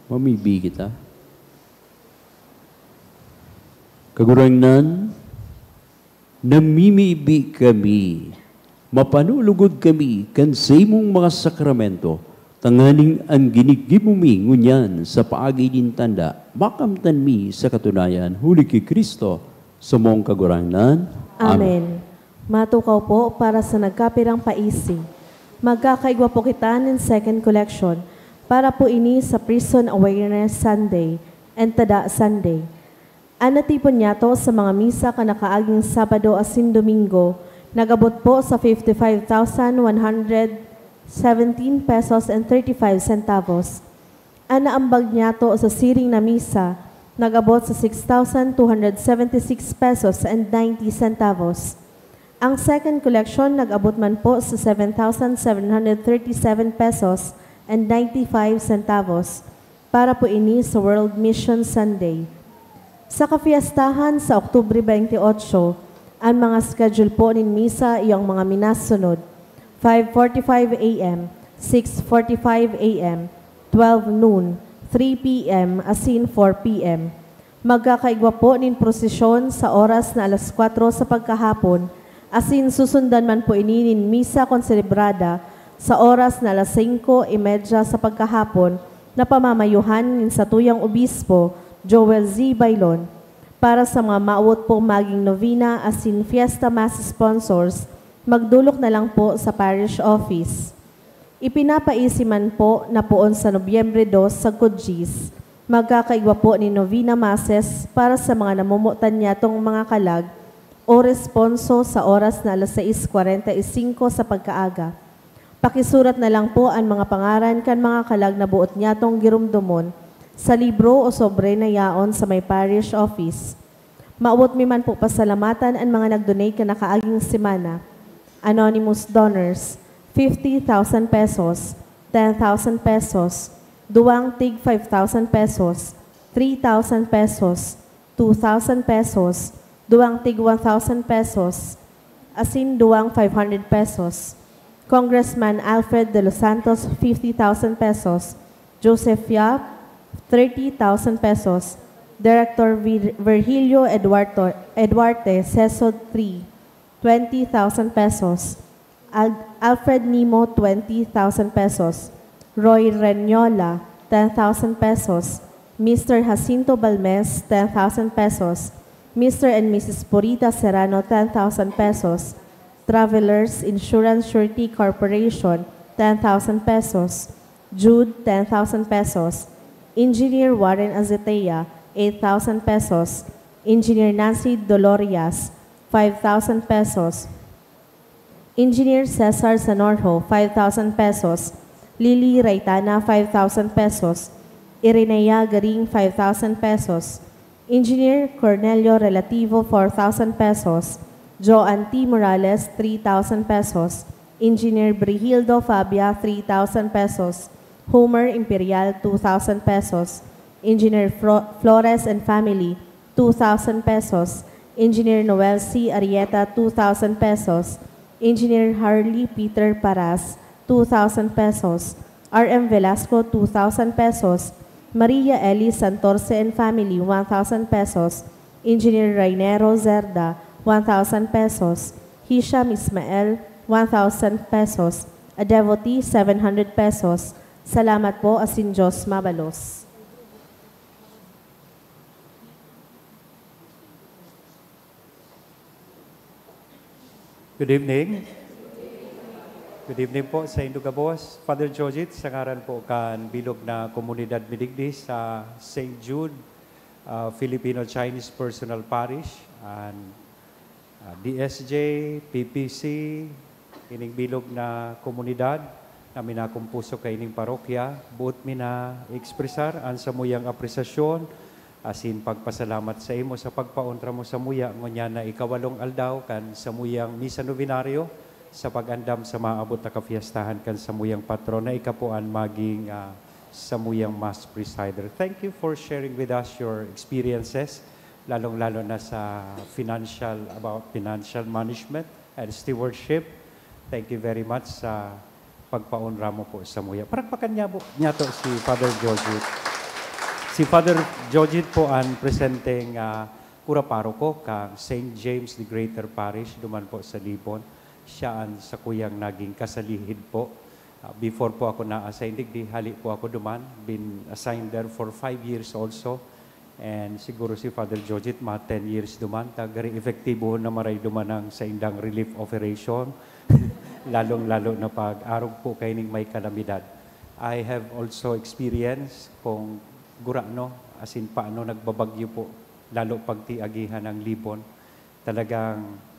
Mamibi kita. Kagurangnan, namimibi kami, mapanulugod kami, kan sa imong mga sakramento, tanganing ang ginigimumi ngunyan sa paagi din tanda, makamtan mi sa katunayan, huli ki Kristo, sa mong kagurangnan. Amen. Matukaw po para sa nagkapirang paisi. Magkakaigwa po kita ng second collection para po ini sa Prison Awareness Sunday and Tada Sunday. Anatipon niya to sa mga misa kanakaaging Sabado asin Domingo, nagabot po sa 55,117 pesos and 35 centavos. Anaambag niya to sa siring na misa, nagabot sa 6,276 pesos and 90 centavos. Ang second collection nag-abot man po sa 7,737 pesos and 95 centavos para po ini sa World Mission Sunday. Sa kafiestahan sa Oktubre 28, ang mga schedule po ng misa iyang mga minasunod: 5:45 a.m., 6:45 a.m., 12 noon, 3 p.m. asin 4 p.m. Magkakaigwa po ng prosesyon sa oras na alas 4 sa pagkahapon, asin susundan man po ini ng misa konselebrada sa oras na alas 5:30 sa pagkahapon na pamamayuhan ng satuyang obispo Joel Z. Bailon. Para sa mga maawot po maging novena asin fiesta mass sponsors, magdulok na lang po sa parish office. Ipinapaisiman po na poon sa Nobyembre 2 sa Kudjis. Magkakaigwa po ni novena masses para sa mga namumutan niyatong mga kalag o responso sa oras na alas 6:45 sa pagkaaga. Pakisurat na lang po ang mga pangaran kan mga kalag na buot niyatong girumdumon sa libro o sobre na yaon sa may parish office. Maawot mi man po pasalamatan ang mga nag-donate ka nakaaging semana. Anonymous donors, 50,000 pesos, 10,000 pesos, duwang tig 5,000 pesos, 3,000 pesos, 2,000 pesos, duwang tig 1,000 pesos, asin duwang 500 pesos. Congressman Alfred de los Santos, 50,000 pesos. Joseph Yap, 30,000 pesos. Director Virgilio Eduarte, Sesod 3, 20,000 pesos. Alfred Nimo, 20,000 pesos. Roy Renyola, 10,000 pesos. Mr. Jacinto Balmes, 10,000 pesos. Mr. and Mrs. Purita Serrano, 10,000 pesos. Travelers Insurance Surety Corporation, 10,000 pesos. Jude, 10,000 pesos. Engineer Warren Azetea, 8,000 pesos. Engineer Nancy Dolorias, 5,000 pesos. Engineer Cesar Sanorjo, 5,000 pesos. Lily Raytana, 5,000 pesos. Irenea Garing, 5,000 pesos. Engineer Cornelio Relativo, 4,000 pesos. Joan T. Morales, 3,000 pesos. Engineer Brihildo Fabia, 3,000 pesos. Homer Imperial, 2,000 pesos. Engineer Flores and Family, 2,000 pesos. Engineer Noel C. Arieta, 2,000 pesos. Engineer Harley Peter Paras, 2,000 pesos. R.M. Velasco, 2,000 pesos. Maria Ellie Santorce and Family, 1,000 pesos. Engineer Rainero Zerda, 1,000 pesos. Hisham Ismael, 1,000 pesos. A devotee, 700 pesos. Salamat po, asin Diyos mabalos. Good evening. Good evening po sa Indugabos. Father Jojit, sa ngaran po kan bilog na komunidad Midigdi sa St. Jude Filipino-Chinese Personal Parish and DSJ, PPC, ining bilog na komunidad, namin akong puso kay ining parokya, buot mi na ekspresar ang samuyang apresasyon asin pagpasalamat sa imo sa pagpauntra mo sa muya, ngunya na ikawalong aldaw kan sa muyang misa novenaryo, sa pag-andam sa maabot na kafiestahan kan sa muyang patron na ikapuan maging sa muyang mass presider. Thank you for sharing with us your experiences, lalong-lalo na sa about financial management and stewardship. Thank you very much sa pagpaunra mo po sa muya. Parakpakan niya to si Father Jojit. Si Father Jojit po ang presenting pura paroko kang St. James the Greater Parish, duman po sa Libon. Siya ang sa kuyang naging kasalihid po. Before po ako na-assign digdi, hali po ako duman. Been assigned there for 5 years also. And siguro si Father Jojit, mga 10 years duman. Tagari efektibo na maray dumanang sa indang relief operation. Lalong-lalo na pag-arog po kayo ning may kalamidad. I have also experienced kung gurano, as in paano nagbabagyo po, lalo pagtiagihan ng Libon. Talagang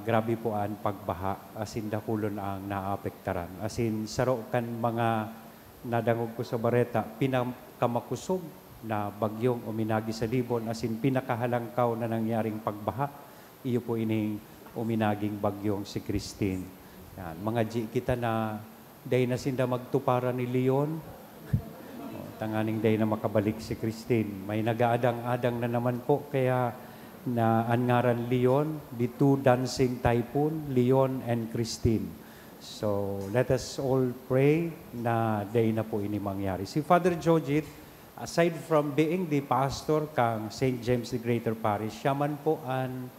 grabe po ang pagbaha, as in dakulon ang naapektaran. As in saro kan mga nadangog ko sa Bareta, pinakamakusog na bagyong uminagi sa Libon, as in pinakahalangkaw na nangyaring pagbaha, iyo po ining uminaging bagyong si Christine. Yan. Mga G kita na day na sinda magtupara ni Leon, tanganing day na makabalik si Christine. May nagaadang-adang na naman po, kaya na angaran Leon, the two dancing typhoon, Leon and Christine. So let us all pray na day na po ini mangyari. Si Father Jojit, aside from being the pastor kang St. James the Greater Parish, siya man po ang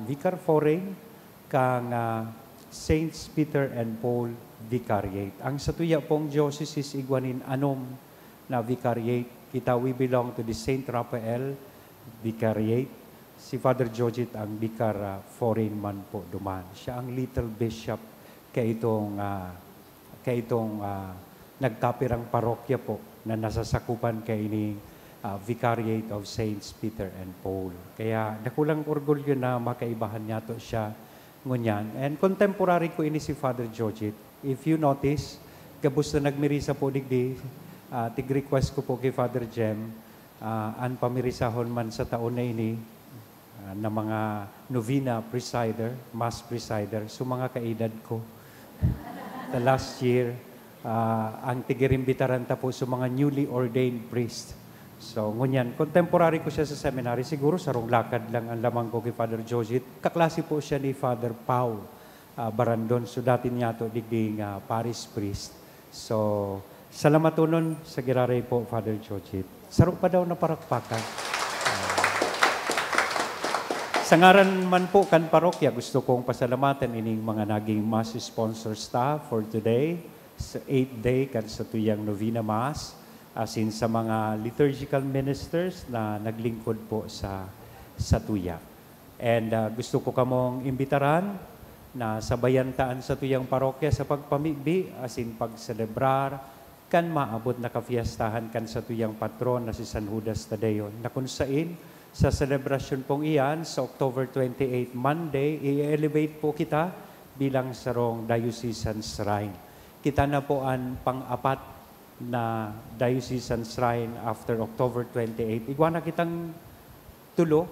Vicar Foreign kang Saints Peter and Paul Vicariate. Ang satuya pong diocese igwanin anom na Vicariate. Kita we belong to the Saint Raphael Vicariate. Si Father Jojit ang Vicar Foreign man po duman. Siya ang little bishop kay itong nagkapirang parokya po na nasasakupan kay ini Vicariate of Saints Peter and Paul. Kaya nakulang orgulyo na makaibahan niya to siya ngunyan. And contemporary ko ini si Father Jojit. If you notice, gabos na nagmirisa po digdi, tig-request ko po kay Father Jem, an pamirisahon man sa taon na ini, na mga novena presider, mass presider, so mga kaedad ko. The last year, ang tigirimbitaran ta po sa mga newly ordained priest. So, ngunyan, contemporary ko siya sa seminary. Siguro sarong lakad lang ang lamang ko kay Father Jojit. Kaklase po siya ni Father Pau Barandon. So, dati niya ito digding parish priest. So, salamatunon sa giraray po, Father Jojit. Sarong pa daw na parakpakan. Sa ngaran man po kan parokya, gusto kong pasalamatan ining mga naging mass sponsor staff for today. Sa 8th day kan sa tuyang novena mass. As in sa mga liturgical ministers na naglingkod po sa tuya. And gusto ko kamong imbitaran na sabayantaan sa tuyang parokya sa pagpamigbi, as in pagselebrar, kan maabot na kafiestahan kan sa tuyang patron na si San Judas Tadeo. Na kung sain, sa celebration pong iyan, sa October 28, Monday, i-elevate po kita bilang sarong diocesan shrine. Kita na po ang pang-apat na diocesan shrine after October 28. Igwa na kitang tulo.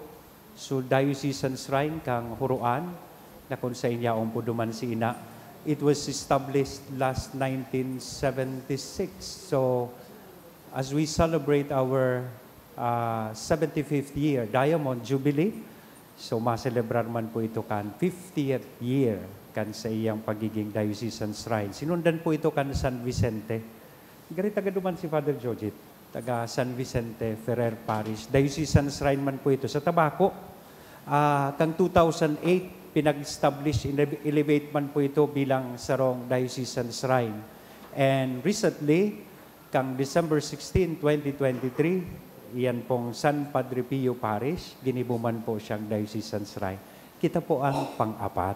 So, diocesan shrine kang Huruan, na kung sa inyaong po duman si Ina. It was established last 1976. So, as we celebrate our 75th year, Diamond Jubilee, so maselebrar man po ito kan 50th year kan sa iyang pagiging diocesan shrine. Sinundan po ito kan San Vicente. Gari taga duman si Father Jojit, taga San Vicente Ferrer Parish. Diocesan shrine man po ito sa Tabaco. Kang 2008, pinag-establish, elevate man po ito bilang sarong diocesan shrine. And recently, kang December 16, 2023, iyan pong San Padre Pio Parish, ginibuman po siyang diocesan shrine. Kita po ang pang-apat.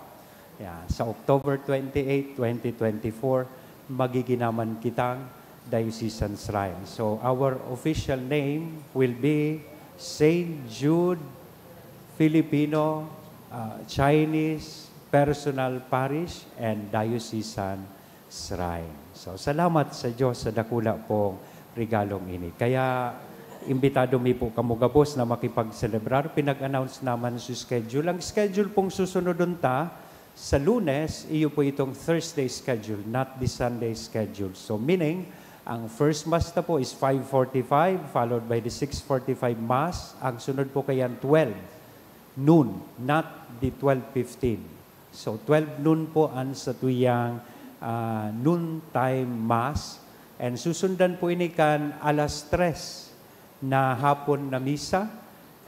Yeah, sa October 28, 2024, magiginaman kitang diocesan shrine. So our official name will be St. Jude Filipino Chinese Personal Parish and Diocesan Shrine. So salamat sa Diyos sa dakula pong regalong ini. Kaya imbitado mi po kamugabos na makipag-celebrar. Pinag-announce naman sa schedule. Ang schedule pong susunod ta sa Lunes, iyo po itong Thursday schedule, not the Sunday schedule. So meaning, ang first Mass na po is 5:45, followed by the 6:45 Mass. Ang sunod po kayan 12 noon, not the 12:15. So 12 noon po ang sa tuyang noontime Mass. And susundan po ini kan alas 3 na hapon na misa.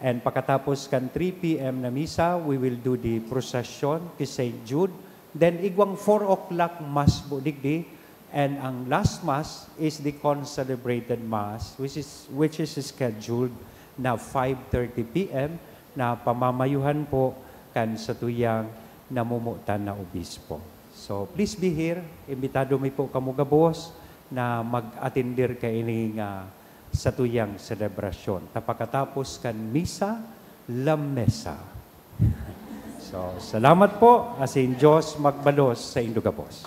And pagkatapos kan 3 p.m. na misa, we will do the procession kay St. Jude. Then igwang 4 o'clock Mass po digdi. And ang last Mass is the concelebrated Mass, which is scheduled na 5:30 p.m. na pamamayuhan po kan sa tuyang namumutan na obispo. So please be here. Imbitado mi po kamugabos na mag-attendir kaining sa tuyang selebrasyon. Tapakatapos kan misa, la mesa. So, salamat po. Asin Diyos magbalos sa Indugabos.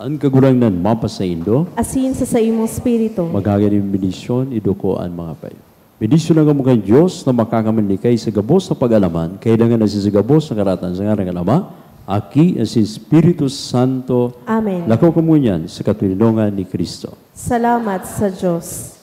Ang kagurang nan mapas sa Indo, Asin sa imong spirito. magagaling benisyon, iduko ang mga payo. Benisyon na kamukhang Diyos na makakamanikay sa gabos na pag-alaman, kailangan na sa gabos na karatan sa ngarang Ama, Aki at si Espiritu Santo. Amen. Lakaw kamunyan sa katulinongan ni Kristo. Salamat sa Diyos.